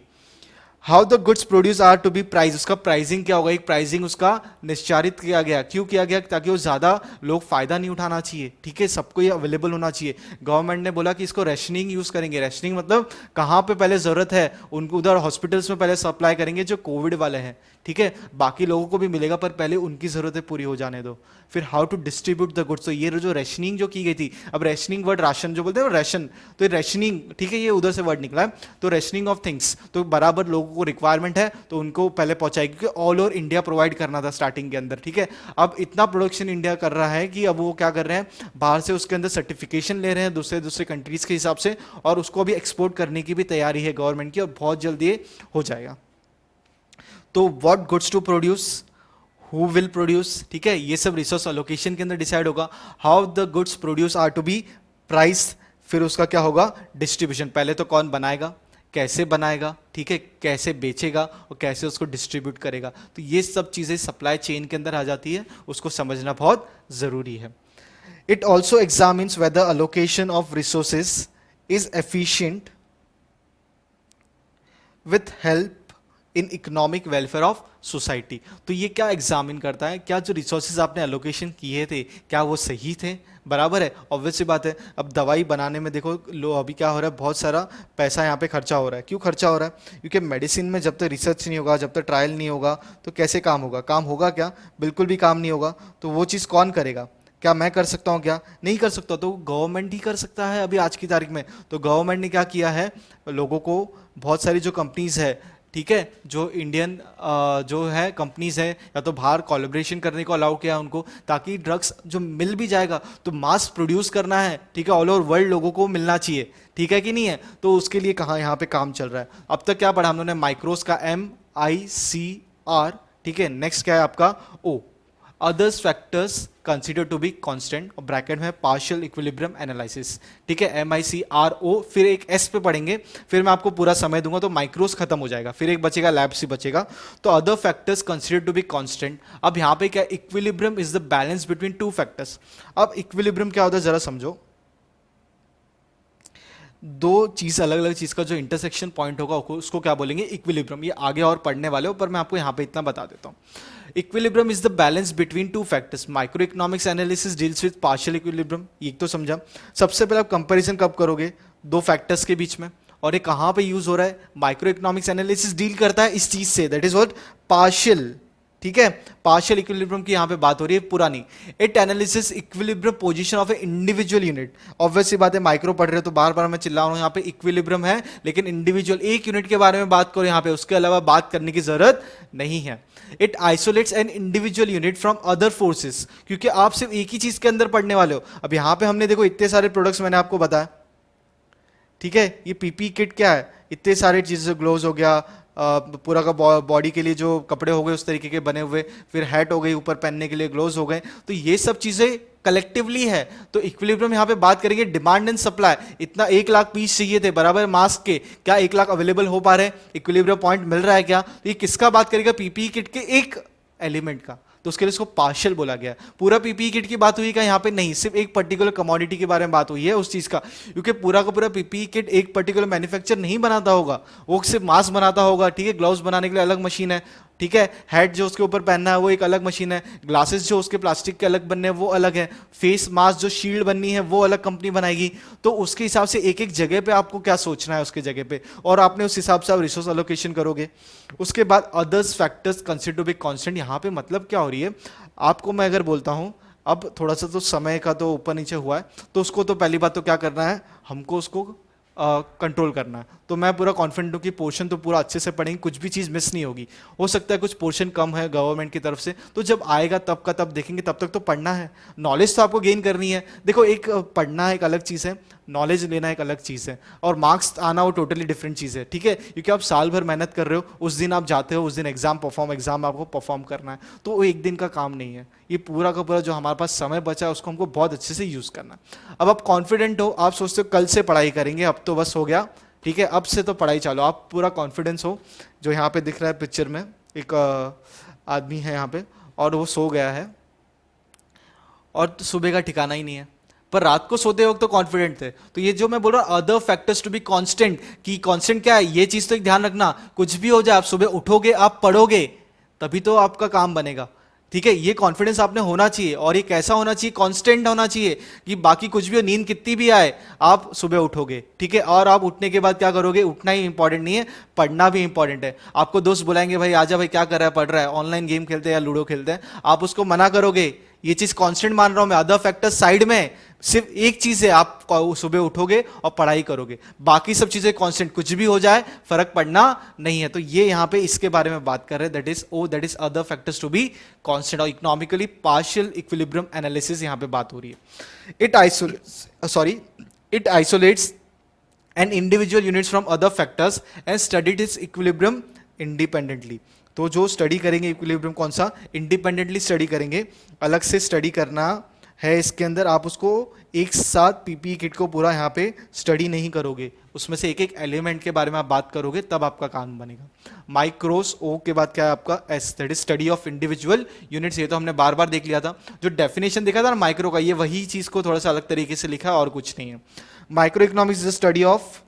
How the goods produce are to be price, उसका प्राइसिंग क्या होगा, एक प्राइसिंग उसका निश्चारित किया गया, क्यों किया गया, ताकि वो ज्यादा लोग फायदा नहीं उठाना चाहिए, ठीक है, सबको ये अवेलेबल होना चाहिए। गवर्नमेंट ने बोला कि इसको रेशनिंग यूज करेंगे, रेशनिंग मतलब कहाँ पे पहले जरूरत है उनको उधर हॉस्पिटल्स में पहले सप्लाई करेंगे जो कोविड वाले हैं, ठीक है, बाकी लोगों को भी मिलेगा पर पहले उनकी जरूरतें पूरी हो जाने दो। फिर how to distribute the goods, तो ये जो रेशनिंग जो की गई थी, अब रेशनिंग वर्ड राशन जो बोलते हैं रेशन, तो रेशनिंग, ठीक है, ये उधर से वर्ड निकला है, तो रेशनिंग ऑफ थिंग्स, तो बराबर लोगों को रिक्वायरमेंट है तो उनको पहले पहुंचाएगी, क्योंकि ऑल ओवर इंडिया प्रोवाइड करना था स्टार्टिंग के अंदर, ठीक है। अब इतना प्रोडक्शन इंडिया कर रहा है कि अब वो क्या कर रहे हैं, बाहर से उसके अंदर सर्टिफिकेशन ले रहे हैं दूसरे दूसरे कंट्रीज के हिसाब से, और उसको अभी एक्सपोर्ट करने की भी तैयारी है गवर्नमेंट की, और बहुत जल्दी ये हो जाएगा। तो what goods to produce, who will produce, ठीक है, ये सब रिसोर्स अलोकेशन के अंदर डिसाइड होगा। How the goods produce are to be price, फिर उसका क्या होगा, डिस्ट्रीब्यूशन, पहले तो कौन बनाएगा, कैसे बनाएगा, ठीक है, कैसे बेचेगा और कैसे उसको डिस्ट्रीब्यूट करेगा, तो ये सब चीज़ें सप्लाई चेन के अंदर आ जाती है, उसको समझना बहुत ज़रूरी है। It also examines whether allocation of resources is efficient with help in economic welfare of society. तो ये क्या एग्जामिन करता है, क्या जो रिसोर्सेज आपने एलोकेशन किए थे क्या वो सही थे, बराबर है। ऑब्वियस सी बात है, अब दवाई बनाने में देखो लो अभी क्या हो रहा है, बहुत सारा पैसा यहाँ पे खर्चा हो रहा है। क्यों खर्चा हो रहा है? क्योंकि मेडिसिन में जब तक रिसर्च नहीं होगा, जब तक ट्रायल नहीं होगा, तो कैसे काम होगा? काम होगा क्या? बिल्कुल भी काम नहीं होगा। तो वो चीज़ कौन करेगा? क्या मैं कर सकता हूँ? क्या नहीं कर सकता, तो गवर्नमेंट ही कर सकता है अभी आज की तारीख में। तो गवर्नमेंट ने क्या किया है, लोगों को बहुत सारी जो कंपनीज है, ठीक है, जो इंडियन जो है कंपनीज है, या तो बाहर कोलैबोरेशन करने को अलाउ किया है उनको, ताकि ड्रग्स जो मिल भी जाएगा तो मास प्रोड्यूस करना है, ठीक है, ऑल ओवर वर्ल्ड लोगों को मिलना चाहिए, ठीक है कि नहीं है। तो उसके लिए कहाँ यहाँ पे काम चल रहा है। अब तक क्या पढ़ा हम लोगों ने? माइक्रोस का MICR, ठीक है। नेक्स्ट क्या है आपका? O, others factors consider to be constant, और ब्रैकेट में पार्शियल इक्विलिब्रियम एनालिसिस, ठीक है, MICRO, फिर एक S पे पढ़ेंगे, फिर मैं आपको पूरा समय दूंगा तो माइक्रोस खत्म हो जाएगा, फिर एक बचेगा लैब्स ही बचेगा। तो other factors consider to be constant. अब यहाँ पे क्या? Equilibrium is the balance between two factors. अब इक्विलिब्रियम क्या होता है जरा समझो। दो चीज, अलग अलग चीज का जो इंटरसेक्शन पॉइंट होगा उसको क्या बोलेंगे? इक्विलिब्रियम। ये आगे और पढ़ने वाले हो, पर मैं आपको यहाँ पे इतना बता देता हूँ। Equilibrium is the balance between two factors. Micro economics analysis deals with partial equilibrium, ये तो समझा। सबसे पहले आप कंपैरिजन कब करोगे? दो फैक्टर्स के बीच में। और ये कहाँ पे यूज हो रहा है? माइक्रो इकोनॉमिक्स एनालिसिस डील करता है इस चीज से, दैट इज व्हाट? पार्शियल, ठीक है। पार्शियल इक्विलिब्रियम की यहां पे बात हो रही है, पुरानी। It analysis equilibrium position of a individual unit. Obvious सी बात है, माइक्रो पढ़ रहे हो तो बार बार मैं चिल्ला रहा हूं, यहां पे इक्विलिब्रियम है, लेकिन इंडिविजुअल एक यूनिट के बारे में बात करो यहां पे, उसके अलावा बात करने की जरूरत नहीं है। It isolates an individual unit from other forces, क्योंकि आप सिर्फ एक ही चीज के अंदर पढ़ने वाले हो। अब यहां पे हमने देखो इतने सारे प्रोडक्ट्स मैंने आपको बताया, ठीक है। ये पीपी किट क्या है? इतने सारे चीजें, ग्लोव्स हो गया, पूरा का बॉडी के लिए जो कपड़े हो गए उस तरीके के बने हुए, फिर हैट हो गई, ऊपर पहनने के लिए ग्लोव्स हो गए, तो ये सब चीजें कलेक्टिवली है। तो इक्विलिब्रियम यहां पे बात करेंगे डिमांड एंड सप्लाई। इतना 1 लाख पीस चाहिए थे बराबर मास्क के, क्या 1 लाख अवेलेबल हो पा रहे हैं? इक्विलिब्रियम पॉइंट मिल रहा है क्या? तो ये किसका बात करेगा? पीपीई किट के एक एलिमेंट का। तो उसके लिए इसको पार्शियल बोला गया। पूरा पीपीई किट की बात हुई क्या यहाँ पे? नहीं, सिर्फ एक पर्टिकुलर कमोडिटी के बारे में बात हुई है उस चीज का, क्योंकि पूरा का पूरा पीपीई किट एक पर्टिकुलर मैन्युफैक्चर नहीं बनाता होगा, वो सिर्फ मास्क बनाता होगा, ठीक है। ग्लव्स बनाने के लिए अलग मशीन है, ठीक है। हेड जो उसके ऊपर पहनना है वो एक अलग मशीन है, ग्लासेस जो उसके प्लास्टिक के अलग बनने हैं वो अलग है, फेस मास्क जो शील्ड बननी है वो अलग कंपनी बनाएगी। तो उसके हिसाब से एक एक जगह पे आपको क्या सोचना है उसके जगह पे, और आपने उस हिसाब से आप रिसोर्स एलोकेशन करोगे। उसके बाद others factors consider to be constant, यहाँ पे मतलब क्या हो रही है आपको मैं अगर बोलता हूँ, अब थोड़ा सा तो समय का तो ऊपर नीचे हुआ है, तो उसको तो पहली बात तो क्या करना है, हमको उसको कंट्रोल करना है। तो मैं पूरा कॉन्फिडेंट हूँ कि पोर्शन तो पूरा अच्छे से पढ़ेंगे, कुछ भी चीज़ मिस नहीं होगी। हो सकता है कुछ पोर्शन कम है गवर्नमेंट की तरफ से, तो जब आएगा तब का तब देखेंगे, तब तक तो पढ़ना है, नॉलेज तो आपको गेन करनी है। देखो एक पढ़ना एक अलग चीज़ है, नॉलेज लेना एक अलग चीज़ है, और मार्क्स आना वो टोटली डिफरेंट चीज़ है, ठीक है। क्योंकि आप साल भर मेहनत कर रहे हो, उस दिन आप जाते हो, उस दिन एग्जाम आपको परफॉर्म करना है, तो वो एक दिन का काम नहीं है। ये पूरा का पूरा जो हमारे पास समय बचा है उसको हमको बहुत अच्छे से यूज़ करना है। अब आप कॉन्फिडेंट हो, आप सोचते हो कल से पढ़ाई करेंगे, अब तो बस हो गया, ठीक है, अब से तो पढ़ाई चालू, आप पूरा कॉन्फिडेंस हो। जो यहाँ पे दिख रहा है पिक्चर में, एक आदमी है यहाँ पे और वो सो गया है, और तो सुबह का ठिकाना ही नहीं है, पर रात को सोते वक्त तो कॉन्फिडेंट थे। तो ये जो मैं बोल रहा हूँ other factors to be constant, कि कांस्टेंट क्या है, ये चीज तो एक ध्यान रखना, कुछ भी हो जाए आप सुबह उठोगे, आप पढ़ोगे, तभी तो आपका काम बनेगा, ठीक है। ये कॉन्फिडेंस आपने होना चाहिए, और ये कैसा होना चाहिए? कांस्टेंट होना चाहिए, कि बाकी कुछ भी हो, नींद कितनी भी आए, आप सुबह उठोगे, ठीक है। और आप उठने के बाद क्या करोगे? उठना ही इंपॉर्टेंट नहीं है, पढ़ना भी इंपॉर्टेंट है। आपको दोस्त बुलाएंगे, भाई आजा भाई, क्या कर रहा है? पढ़ रहा है, ऑनलाइन गेम खेलते हैं या लूडो खेलते हैं, आप उसको मना करोगे, ये चीज कांस्टेंट मान रहा हूं मैं, अदर फैक्टर्स साइड में, सिर्फ एक चीज है, आप सुबह उठोगे और पढ़ाई करोगे, बाकी सब चीजें कांस्टेंट, कुछ भी हो जाए फर्क पड़ना नहीं है। तो ये यहां पे इसके बारे में बात कर रहे हैं, that is other factors to be constant, और इकोनॉमिकली पार्शियल इक्विलिब्रियम एनालिसिस यहां पे बात हो रही है। It isolates an individual units from other factors and studied its equilibrium independently. तो जो स्टडी करेंगे इक्विलिब्रियम कौन सा? इंडिपेंडेंटली स्टडी करेंगे, अलग से स्टडी करना है इसके अंदर, आप उसको एक साथ पीपीई किट को पूरा यहाँ पे स्टडी नहीं करोगे, उसमें से एक एक एलिमेंट के बारे में आप बात करोगे, तब आपका काम बनेगा। माइक्रोस ओ के बाद क्या है आपका? S, that is study of individual units. ये तो हमने बार बार देख लिया था, जो डेफिनेशन देखा था ना माइक्रो का, ये वही चीज को थोड़ा सा अलग तरीके से लिखा है और कुछ नहीं है। Micro economics is the study of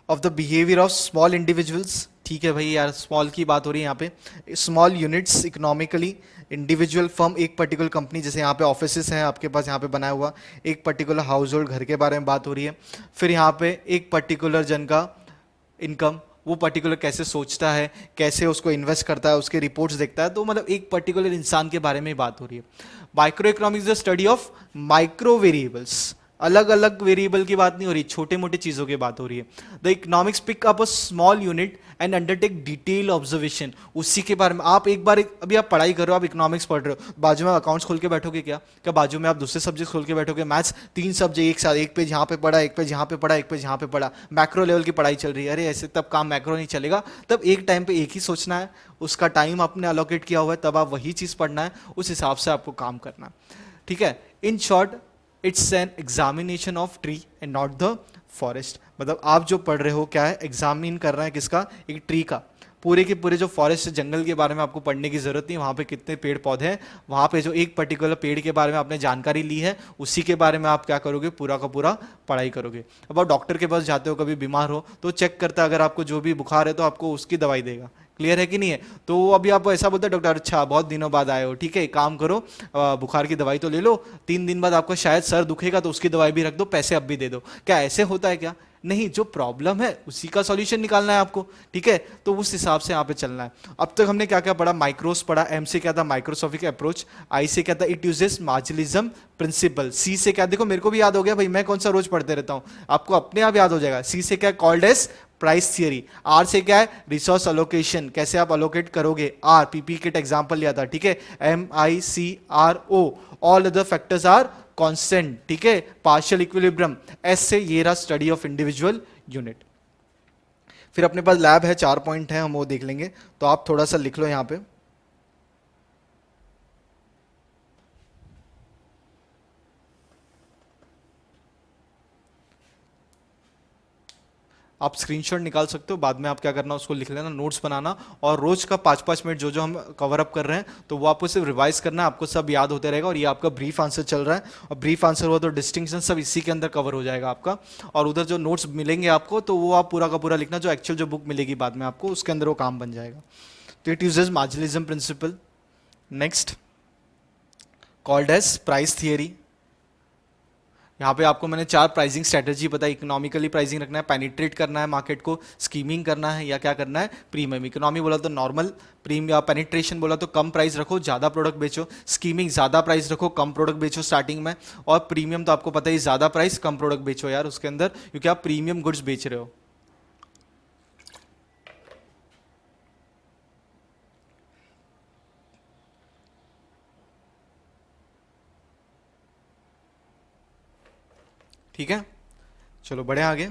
of the behaviour of small individuals. ठीक है भाई यार, स्मॉल की बात हो रही है यहाँ पे। Small units economically, individual firm, एक पर्टिकुलर कंपनी, जैसे यहाँ पे ऑफिसेस हैं आपके पास यहाँ पे बनाया हुआ, एक पर्टिकुलर हाउस होल्ड घर के बारे में बात हो रही है। फिर यहाँ पे एक पर्टिकुलर जन का इनकम, वो पर्टिकुलर कैसे सोचता है, कैसे उसको इन्वेस्ट करता है, उसके रिपोर्ट्स देखता है, तो मतलब एक पर्टिकुलर इंसान के बारे में ही बात हो रही है। Micro economics the study of micro variables, अलग अलग वेरिएबल की बात नहीं हो रही, छोटे मोटे चीजों की बात हो रही है। The economics pick up a small unit and undertake detail observation, उसी के बारे में आप एक बार अभी आप पढ़ाई कर रहे हो, आप इकोनॉमिक्स पढ़ रहे हो, बाजू में अकाउंट्स खोल के बैठोगे क्या? क्या बाजू में आप दूसरे सब्जेक्ट खोल के बैठोगे? मैथ्स 3 सब्जेक्ट एक साथ, एक पेज यहाँ पे पढ़ा, एक पेज यहाँ पे पढ़ा, एक पेज यहाँ पे पढ़ा, मैक्रो लेवल की पढ़ाई चल रही है। अरे ऐसे तब काम मैक्रो नहीं चलेगा, तब एक टाइम पे एक ही सोचना है, उसका टाइम आपने अलोकेट किया हुआ है, तब आप वही चीज़ पढ़ना है, उस हिसाब से आपको काम करना है। ठीक है, in short it's an examination of tree and not the forest. मतलब आप जो पढ़ रहे हो क्या है, एग्जामिन कर रहे हैं किसका? एक ट्री का। पूरे के पूरे जो फॉरेस्ट जंगल के बारे में आपको पढ़ने की जरूरत नहीं, वहाँ पे कितने पेड़ पौधे हैं, वहाँ पे जो एक पर्टिकुलर पेड़ के बारे में आपने जानकारी ली है, उसी के बारे में आप क्या करोगे? पूरा का पूरा पढ़ाई करोगे। अब आप डॉक्टर के पास जाते हो, कभी बीमार हो तो चेक करता है, अगर आपको जो भी बुखार है तो आपको उसकी दवाई देगा। क्लियर है कि नहीं है? तो अभी आप ऐसा बोलते हैं, डॉक्टर अच्छा बहुत दिनों बाद आए हो, ठीक है एक काम करो, बुखार की दवाई तो ले लो, 3 दिन बाद आपको शायद सर दुखेगा तो उसकी दवाई भी रख दो, पैसे अब भी दे दो। क्या ऐसे होता है क्या? नहीं, जो प्रॉब्लम है उसी का सॉल्यूशन निकालना है आपको। ठीक है, तो उस हिसाब से यहाँ पे चलना है। अब तक हमने क्या क्या पढ़ा? माइक्रोस पढ़ा, एम से क्या था? माइक्रोसॉफिक अप्रोच, आई से क्या था? It uses marginalism principle, C से क्या? देखो मेरे को भी याद हो गया भाई, मैं कौन सा रोज पढ़ते रहता हूँ, आपको अपने आप याद हो जाएगा। सी से क्या? Called as price theory. R से क्या है? रिसोर्स अलोकेशन, कैसे आप अलोकेट करोगे। आर पीपी किट एग्जांपल लिया था, ठीक है। MICRO, all other factors are constant, ठीक है। Partial equilibrium. एस से ये रहा स्टडी ऑफ इंडिविजुअल यूनिट। फिर अपने पास लैब है, 4 पॉइंट है, हम वो देख लेंगे, तो आप थोड़ा सा लिख लो यहां पे। आप स्क्रीनशॉट निकाल सकते हो, बाद में आप क्या करना उसको लिख लेना, नोट्स बनाना, और रोज का 5-5 मिनट जो जो हम कवर अप कर रहे हैं तो वो आपको सिर्फ रिवाइज करना है, आपको सब याद होते रहेगा। और ये आपका ब्रीफ आंसर चल रहा है, और ब्रीफ आंसर हुआ तो डिस्टिंक्शन सब इसी के अंदर कवर हो जाएगा आपका। और उधर जो नोट्स मिलेंगे आपको तो वो आप पूरा का पूरा लिखना, जो एक्चुअल जो बुक मिलेगी बाद में आपको उसके अंदर वो काम बन जाएगा। तो it uses marginalism principle. Next, called as price theory. यहाँ पे आपको मैंने 4 प्राइसिंग स्ट्रेटजी बताई। इकोनॉमिकली प्राइसिंग रखना है, पेनिट्रेट करना है मार्केट को, स्कीमिंग करना है, या क्या करना है? प्रीमियम। इकोनॉमी बोला तो नॉर्मल, प्रीमियम या पेनिट्रेशन बोला तो कम प्राइस रखो ज़्यादा प्रोडक्ट बेचो, स्कीमिंग ज़्यादा प्राइस रखो कम प्रोडक्ट बेचो स्टार्टिंग में, और प्रीमियम तो आपको पता ही ज़्यादा प्राइस कम प्रोडक्ट बेचो यार उसके अंदर, क्योंकि आप प्रीमियम गुड्स बेच रहे हो। ठीक है, चलो बढ़े आगे।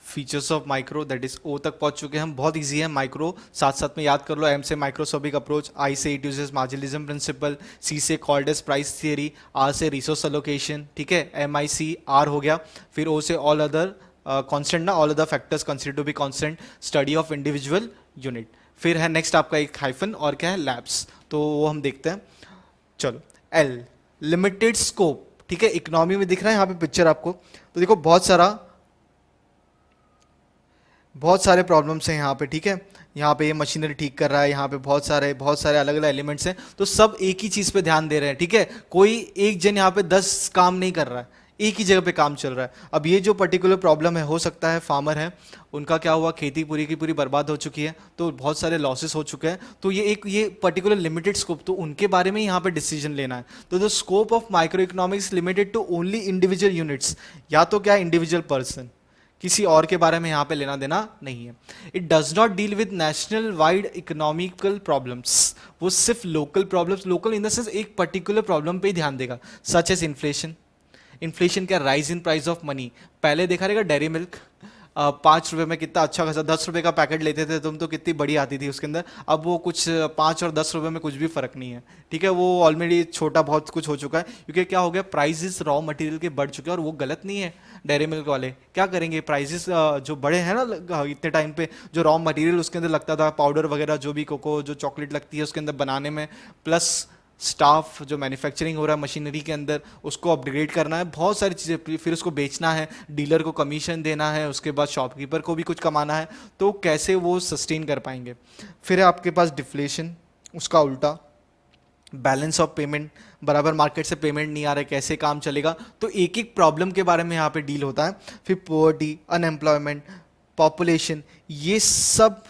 Features of micro, that is O तक पहुंच चुके हैं हम, बहुत इजी है माइक्रो, साथ साथ में याद कर लो। एम से माइक्रोस्कोपिक अप्रोच, आई से it uses marginalism principle, C से called as price theory, R से रिसोर्स एलोकेशन, ठीक है। MICR हो गया। फिर ओ से ऑल अदर कांस्टेंट ना, all other factors consider to be constant, study of individual unit. फिर है नेक्स्ट आपका एक हाइफन, और क्या है? लैब्स, तो वो हम देखते हैं। चलो, एल लिमिटेड स्कोप, ठीक है। इकोनॉमी में दिख रहा है यहाँ पे पिक्चर आपको, तो देखो बहुत सारे प्रॉब्लम्स हैं यहाँ पे, ठीक है। यहाँ पे ये मशीनरी ठीक कर रहा है, यहाँ पे बहुत सारे अलग अलग एलिमेंट्स हैं, तो सब एक ही चीज़ पे ध्यान दे रहे हैं, ठीक है। कोई एक जन यहाँ पे 10 काम नहीं कर रहा है, एक ही जगह पे काम चल रहा है। अब ये जो पर्टिकुलर प्रॉब्लम है, हो सकता है फार्मर है, उनका क्या हुआ, खेती पूरी की पूरी बर्बाद हो चुकी है, तो बहुत सारे लॉसेस हो चुके हैं, तो ये पर्टिकुलर लिमिटेड स्कोप, तो उनके बारे में यहाँ पे डिसीजन लेना है। तो the scope of micro economics limited to only individual units, या तो क्या इंडिविजुअल पर्सन, किसी और के बारे में यहाँ पे लेना देना नहीं है। It does not deal with national wide economical problems, वो सिर्फ local problems, local in the sense एक पर्टिकुलर प्रॉब्लम पे ही ध्यान देगा, सच एज इन्फ्लेशन। इन्फ्लेशन क्या? Rise in price of money. पहले देखा रहेगा डेयरी मिल्क 5 रुपये में कितना अच्छा खासा, 10 रुपये का पैकेट लेते थे तुम, तो कितनी बड़ी आती थी उसके अंदर। अब वो कुछ 5 और 10 रुपये में कुछ भी फर्क नहीं है, ठीक है। वो ऑलरेडी छोटा बहुत कुछ हो चुका है, क्योंकि क्या हो गया, प्राइजेस रॉ मटेरियल के बढ़ चुके हैं, और वो गलत नहीं है। डेयरी मिल्क वाले क्या करेंगे, प्राइजेस जो बढ़े हैं ना इतने टाइम पे, जो रॉ मटेरियल उसके अंदर लगता था, पाउडर वगैरह जो भी कोको जो चॉकलेट लगती है उसके अंदर बनाने में, प्लस स्टाफ जो मैन्युफैक्चरिंग हो रहा है मशीनरी के अंदर उसको अपग्रेड करना है, बहुत सारी चीज़ें, फिर उसको बेचना है, डीलर को कमीशन देना है, उसके बाद शॉपकीपर को भी कुछ कमाना है, तो कैसे वो सस्टेन कर पाएंगे। फिर है आपके पास डिफ्लेशन, उसका उल्टा बैलेंस ऑफ पेमेंट, बराबर मार्केट से पेमेंट नहीं आ रहा है, कैसे काम चलेगा, तो एक एक प्रॉब्लम के बारे में यहाँ पे डील होता है। फिर पोवर्टी, अनएम्प्लॉयमेंट, पॉपुलेशन, ये सब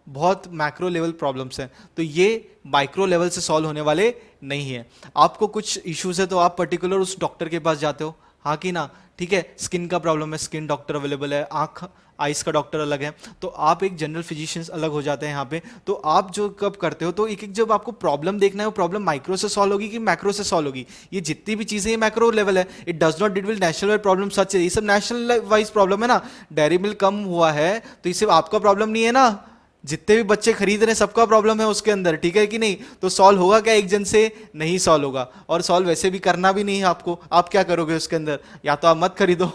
बहुत मैक्रो लेवल प्रॉब्लम्स हैं, तो ये माइक्रो लेवल से सॉल्व होने वाले नहीं है। आपको कुछ इश्यूज है तो आप पर्टिकुलर उस डॉक्टर के पास जाते हो, हाँ कि ना, ठीक है। स्किन का प्रॉब्लम है, स्किन डॉक्टर अवेलेबल है, आंख आइस का डॉक्टर अलग है, तो आप एक जनरल फिजिशियंस अलग हो जाते हैं यहाँ पे। तो आप जो कब करते हो, तो एक एक जब आपको प्रॉब्लम देखना है, वो प्रॉब्लम माइक्रो से सॉल्व होगी कि मैक्रो से सॉल्व होगी, ये जितनी भी चीजें ये मैक्रो लेवल है। It does not deal with national wise problem such है, ये सब नेशनल वाइज प्रॉब्लम है ना। डेयरी मिल्क कम हुआ है तो ये सिर्फ आपका प्रॉब्लम नहीं है ना, जितने भी बच्चे खरीद रहे हैं सबका प्रॉब्लम है उसके अंदर, ठीक है कि नहीं। तो सॉल्व होगा क्या एक जन से, नहीं सॉल्व होगा, और सॉल्व वैसे भी करना भी नहीं है आपको। आप क्या करोगे उसके अंदर, या तो आप मत खरीदो,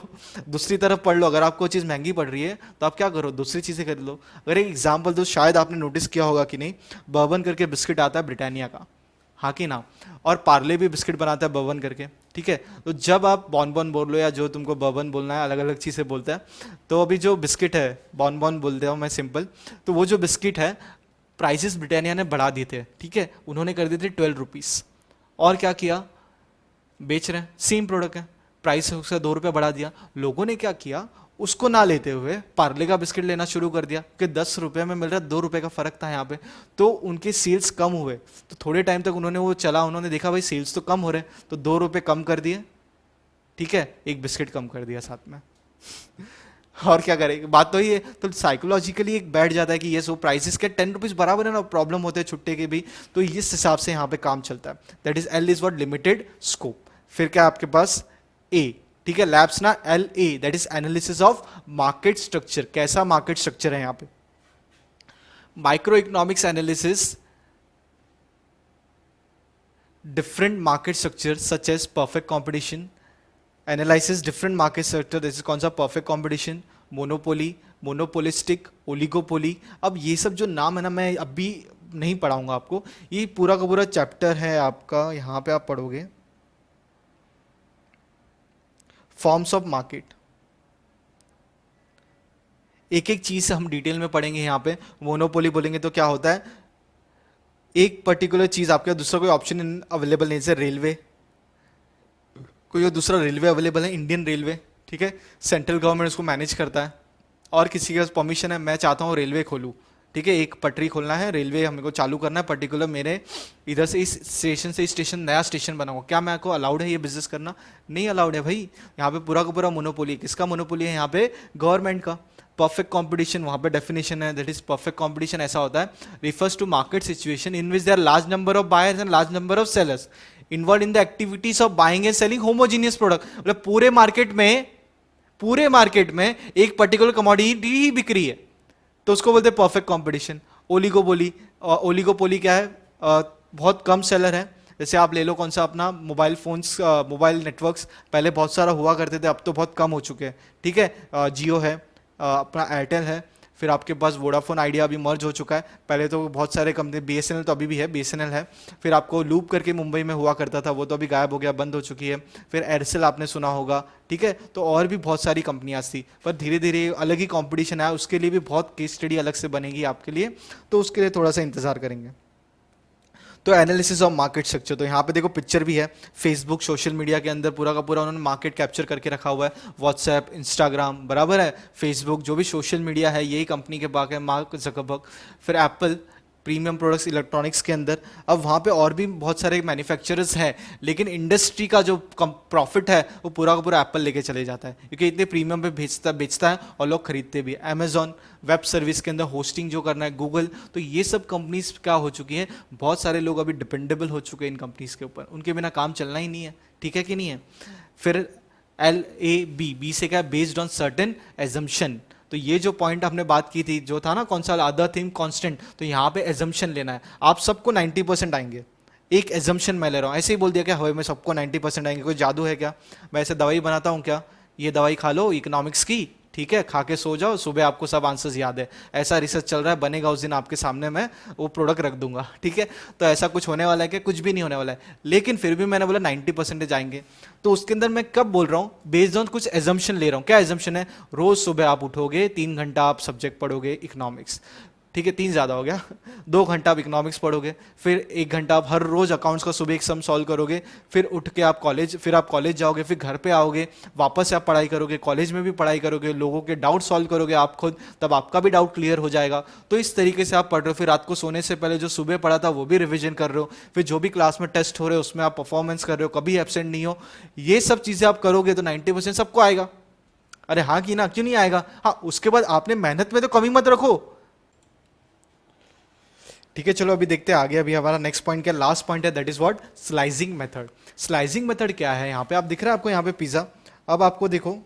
दूसरी तरफ पढ़ लो। अगर आपको चीज़ महंगी पड़ रही है तो आप क्या करो, दूसरी चीज़ें खरीद लो। अगर एक एग्जाम्पल दो, शायद आपने नोटिस किया होगा कि नहीं, बर्बन करके बिस्किट आता है ब्रिटानिया का, हाँ कि ना, और पार्ले भी बिस्किट बनाता है बर्बन करके, ठीक है। तो जब आप बॉन बॉन बोल लो या जो तुमको बर्बन बोलना है, अलग अलग चीज़ें बोलते हैं, तो अभी जो बिस्किट है बॉन बॉन बोलते हो मैं सिंपल, तो वो जो बिस्किट है प्राइसेस ब्रिटानिया ने बढ़ा दिए थे, ठीक है, उन्होंने कर दिए थे 12 रुपीज़, और क्या किया, बेच रहे हैं सेम प्रोडक्ट है, प्राइस उसका 2 रुपये बढ़ा दिया। लोगों ने क्या किया, उसको ना लेते हुए पार्ले का बिस्किट लेना शुरू कर दिया कि 10 रुपये में मिल रहा है, 2 रुपये का फर्क था यहाँ पे, तो उनके सेल्स कम हुए। तो थोड़े टाइम तक उन्होंने वो चला, उन्होंने देखा भाई सेल्स तो कम हो रहे, तो 2 रुपये कम कर दिए, ठीक है, एक बिस्किट कम कर दिया साथ में। और क्या करेंगे, बात तो ये, तो साइकोलॉजिकली एक बैठ जाता है कि ये सो प्राइसेस के 10 रुपीज बराबर है ना, प्रॉब्लम होते हैं छुट्टे के भी, तो इस हिसाब से यहाँ पे काम चलता है। That is L is what, limited scope. फिर क्या आपके पास ए, ठीक है, लैब्स ना, L A that is analysis of market structure, कैसा मार्केट स्ट्रक्चर है यहाँ पे। Micro economics analysis different market structure such as perfect competition, analysis different market sector, जैसे कौन सा perfect competition, monopoly, monopolistic, oligopoly. अब ये सब जो नाम है ना, मैं अभी नहीं पढ़ाऊंगा आपको, ये पूरा का पूरा चैप्टर है आपका, यहाँ पे आप पढ़ोगे फॉर्म्स ऑफ मार्केट, एक एक चीज हम डिटेल में पढ़ेंगे। यहाँ पे मोनोपोली बोलेंगे तो क्या होता है, एक पर्टिकुलर चीज आपके दूसरा कोई ऑप्शन अवेलेबल नहीं, जैसे रेलवे, कोई और दूसरा रेलवे अवेलेबल है, इंडियन रेलवे, ठीक है, सेंट्रल गवर्नमेंट उसको मैनेज करता है, और किसी के पास परमिशन है, मैं चाहता हूँ रेलवे खोलूँ, ठीक है, एक पटरी खोलना है, रेलवे हमको चालू करना है पर्टिकुलर, मेरे इधर से इस स्टेशन से इस स्टेशन नया स्टेशन बनाऊंगा, क्या मैं को अलाउड है ये बिजनेस करना, नहीं अलाउड है भाई। यहाँ पे पूरा का पूरा मोनोपोली, किसका मोनोपोली है यहाँ पे, गवर्नमेंट का। परफेक्ट कंपटीशन, वहाँ पे डेफिनेशन है, दैट इज परफेक्ट कंपटीशन ऐसा होता है, refers to market situation in which there large number of buyers and large number of sellers involve in the activities of buying and selling homogeneous product. मतलब पूरे market में एक particular commodity ही बिक रही है, तो उसको बोलते हैं परफेक्ट कंपटीशन। ओलिगोपोली, ओलिगोपोली क्या है, बहुत कम सेलर है, जैसे आप ले लो कौन सा अपना मोबाइल फोन्स, मोबाइल नेटवर्क्स, पहले बहुत सारा हुआ करते थे, अब तो बहुत कम हो चुके हैं, ठीक है, जियो है, अपना एयरटेल है, फिर आपके पास वोडाफोन आइडिया अभी मर्ज हो चुका है, पहले तो बहुत सारे कंपनी, बीएसएनएल तो अभी भी है, बीएसएनएल है, फिर आपको लूप करके मुंबई में हुआ करता था, वो तो अभी गायब हो गया, बंद हो चुकी है, फिर एयरसेल आपने सुना होगा, ठीक है। तो और भी बहुत सारी कंपनियां थी, पर धीरे धीरे अलग ही कंपटीशन आया, उसके लिए भी बहुत केस स्टडी अलग से बनेगी आपके लिए, तो उसके लिए थोड़ा सा इंतजार करेंगे। तो एनालिसिस ऑफ मार्केट स्ट्रक्चर, तो यहाँ पे देखो पिक्चर भी है, फेसबुक सोशल मीडिया के अंदर पूरा का पूरा उन्होंने मार्केट कैप्चर करके रखा हुआ है, व्हाट्सएप, इंस्टाग्राम, बराबर है, फेसबुक, जो भी सोशल मीडिया है यही कंपनी के पास है, मार्क जकरबर्ग। फिर एप्पल, प्रीमियम प्रोडक्ट्स इलेक्ट्रॉनिक्स के अंदर, अब वहाँ पे और भी बहुत सारे मैन्युफैक्चरर्स हैं, लेकिन इंडस्ट्री का जो प्रॉफिट है वो पूरा का पूरा एप्पल लेके चले जाता है, क्योंकि इतने प्रीमियम पे बेचता है और लोग खरीदते भी। अमेजॉन, वेब सर्विस के अंदर होस्टिंग जो करना है, गूगल, तो ये सब कंपनीज क्या हो चुकी हैं, बहुत सारे लोग अभी डिपेंडेबल हो चुके हैं इन कंपनीज के ऊपर, उनके बिना काम चलना ही नहीं है, ठीक है कि नहीं है। फिर LAB, बी से क्या, बेस्ड ऑन सर्टेन एजम्पशन, तो ये जो पॉइंट हमने बात की थी, जो था ना कौन सा, अदर थिंग कांस्टेंट, तो यहाँ पे एजम्पशन लेना है, आप सबको 90% आएंगे, एक एजम्पशन मैं ले रहा हूँ, ऐसे ही बोल दिया क्या हमें सबको 90% आएंगे, कोई जादू है क्या, मैं ऐसे दवाई बनाता हूँ क्या, ये दवाई खा लो इकोनॉमिक्स की, ठीक है, खा के सो जाओ, सुबह आपको सब आंसर्स याद है, ऐसा रिसर्च चल रहा है, बनेगा उस दिन आपके सामने मैं वो प्रोडक्ट रख दूंगा, ठीक है। तो ऐसा कुछ होने वाला है कि कुछ भी नहीं होने वाला है, लेकिन फिर भी मैंने बोला 90% आएंगे। तो उसके अंदर मैं कब बोल रहा हूँ, बेस्ड ऑन कुछ एजम्पशन ले रहा हूँ। क्या एजम्पशन है, रोज सुबह आप उठोगे, 3 घंटा आप सब्जेक्ट पढ़ोगे इकोनॉमिक्स, ठीक है, 3 ज़्यादा हो गया 2 घंटा आप इकोनॉमिक्स पढ़ोगे, फिर 1 घंटा आप हर रोज अकाउंट्स का सुबह एक सम सॉल्व करोगे, फिर उठ के आप कॉलेज, फिर आप कॉलेज जाओगे, फिर घर पे आओगे, वापस से आप पढ़ाई करोगे, कॉलेज में भी पढ़ाई करोगे, लोगों के डाउट सॉल्व करोगे आप खुद, तब आपका भी डाउट क्लियर हो जाएगा। तो इस तरीके से आप पढ़ रहे हो, फिर रात को सोने से पहले जो सुबह पढ़ा था वो भी रिविजन कर रहे हो, फिर जो भी क्लास में टेस्ट हो रहे हो उसमें आप परफॉर्मेंस कर रहे हो, कभी एब्सेंट नहीं हो। ये सब चीज़ें आप करोगे तो 90% सबको आएगा। अरे हाँ कि ना, क्यों नहीं आएगा? हाँ, उसके बाद आपने मेहनत में तो कमी मत रखो, ठीक है। चलो अभी देखते हैं आगे। अभी हमारा नेक्स्ट पॉइंट क्या, लास्ट पॉइंट है, that is what, slicing method. Slicing method क्या है, यहां पे आप दिख रहा है आपको, यहां पे पिज्जा, अब आपको देखो,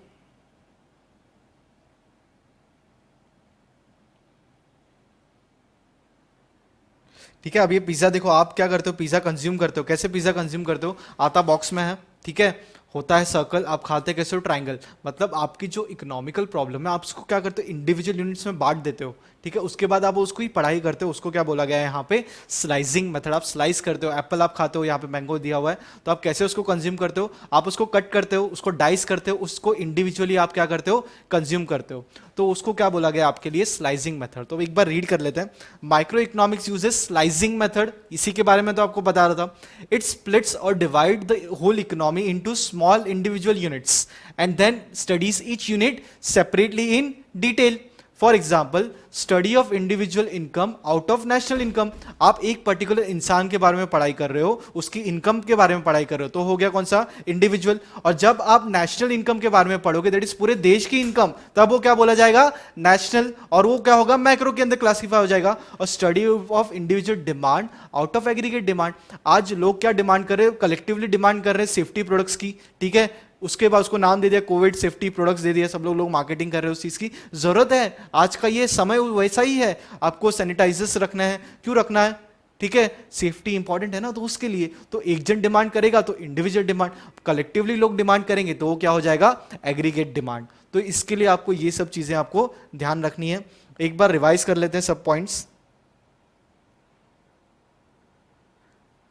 ठीक है। अब ये पिज्जा देखो, आप क्या करते हो, पिज्जा कंज्यूम करते हो, कैसे पिज्जा कंज्यूम करते हो, आता बॉक्स में है, ठीक है, होता है सर्कल, आप खाते कैसे हो, ट्रायंगल। मतलब आपकी जो इकोनॉमिकल प्रॉब्लम है आप उसको क्या करते हो, इंडिविजुअल यूनिट्स में बांट देते हो, ठीक है। उसके बाद आप उसको ही पढ़ाई करते हो, उसको क्या बोला गया है यहाँ पे, स्लाइसिंग मेथड। आप स्लाइस करते हो, एप्पल आप खाते हो, यहाँ पे मैंगो दिया हुआ है, तो आप कैसे उसको कंज्यूम करते हो, आप उसको कट करते हो, उसको डाइस करते हो, उसको इंडिविजुअली आप क्या करते हो, कंज्यूम करते हो। तो उसको क्या बोला गया आपके लिए, स्लाइसिंग मेथड। तो एक बार रीड कर लेते हैं। Micro economics uses slicing method, इसी के बारे में तो आपको बता रहा था। इट स्प्लिट्स और divide the whole economy into small individual units and then studies each unit separately in detail. For example, study of individual income out of national income. आप एक पर्टिकुलर इंसान के बारे में पढ़ाई कर रहे हो, उसकी इनकम के बारे में पढ़ाई कर रहे हो, तो हो गया कौन सा, इंडिविजुअल। और जब आप नेशनल इनकम के बारे में पढ़ोगे, दैट इज पूरे देश की इनकम, तब वो क्या बोला जाएगा, नेशनल, और वो क्या होगा, मैक्रो के अंदर क्लासिफाई हो जाएगा। और study of individual demand out of aggregate demand. आज लोग क्या डिमांड कर रहे हैं, कलेक्टिवली डिमांड कर रहे हैं सेफ्टी प्रोडक्ट्स की, ठीक है। उसके बाद उसको नाम दे दिया कोविड सेफ्टी प्रोडक्ट्स दे दिया, सब लोग मार्केटिंग कर रहे हैं उस चीज की। जरूरत है, आज का ये समय वैसा ही है, आपको सैनिटाइजर्स रखना है, क्यों रखना है, ठीक है, सेफ्टी इंपॉर्टेंट है ना, तो उसके लिए। तो एक जन डिमांड करेगा तो इंडिविजुअल डिमांड, कलेक्टिवली लोग डिमांड करेंगे तो वो क्या हो जाएगा, एग्रीगेट डिमांड। तो इसके लिए आपको ये सब चीजें आपको ध्यान रखनी है। एक बार रिवाइज कर लेते हैं सब पॉइंट्स,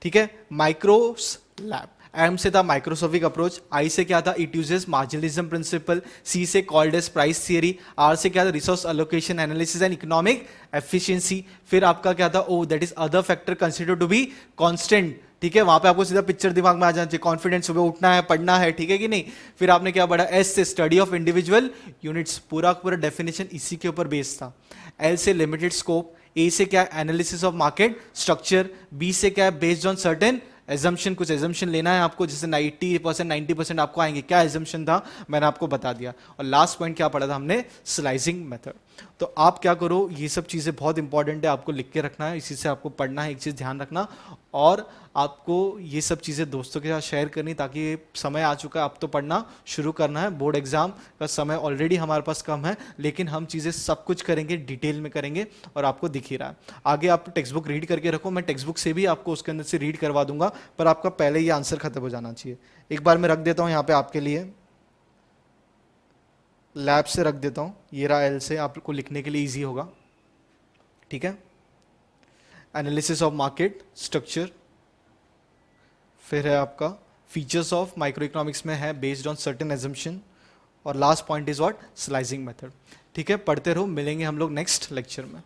ठीक है। माइक्रोस लैब, एम से था माइक्रोसोफिक अप्रोच, आई से क्या था, it uses marginalism principle, C से called as price theory, R से क्या था, resource allocation analysis and economic efficiency. फिर आपका क्या था, O that is other factor consider to be constant, ठीक है। वहां पे आपको सीधा पिक्चर दिमाग में आ जाना चाहिए, कॉन्फिडेंस, सुबह उठना है, पढ़ना है, ठीक है कि नहीं। फिर आपने क्या पढ़ा, एस से स्टडी ऑफ इंडिविजुअल यूनिट्स, पूरा पूरा डेफिनेशन इसी के ऊपर बेस्ड था। एल से लिमिटेड स्कोप, ए से क्या, analysis of market structure, B से क्या, बेस्ड ऑन सर्टेन एजम्पशन, कुछ एजम्पशन लेना है आपको, जिससे 90% 90% आपको आएंगे। क्या एजम्पशन था मैंने आपको बता दिया। और लास्ट पॉइंट क्या पढ़ा था हमने, स्लाइसिंग मेथड। तो आप क्या करो, ये सब चीज़ें बहुत इंपॉर्टेंट है, आपको लिख के रखना है, इसी से आपको पढ़ना है, एक चीज़ ध्यान रखना, और आपको ये सब चीज़ें दोस्तों के साथ शेयर करनी, ताकि ये समय आ चुका है, अब तो पढ़ना शुरू करना है। बोर्ड एग्जाम का समय ऑलरेडी हमारे पास कम है, लेकिन हम चीज़ें सब कुछ करेंगे, डिटेल में करेंगे, और आपको दिख ही रहा है। आगे आप टेक्स्ट बुक रीड करके रखो, मैं टेक्स्ट बुक से भी आपको उसके अंदर से रीड करवा दूंगा, पर आपका पहले ये आंसर खत्म हो जाना चाहिए। एक बार मैं रख देता हूँ यहाँ पे आपके लिए, लैब से रख देता हूँ, ये रहा एल से, आपको लिखने के लिए ईजी होगा, ठीक है। एनालिसिस ऑफ मार्केट स्ट्रक्चर, फिर है आपका फीचर्स ऑफ माइक्रो इकोनॉमिक्स में है बेस्ड ऑन सर्टेन एजम्पशन, और last point is what, slicing method, ठीक है। पढ़ते रहो, मिलेंगे हम लोग नेक्स्ट लेक्चर में।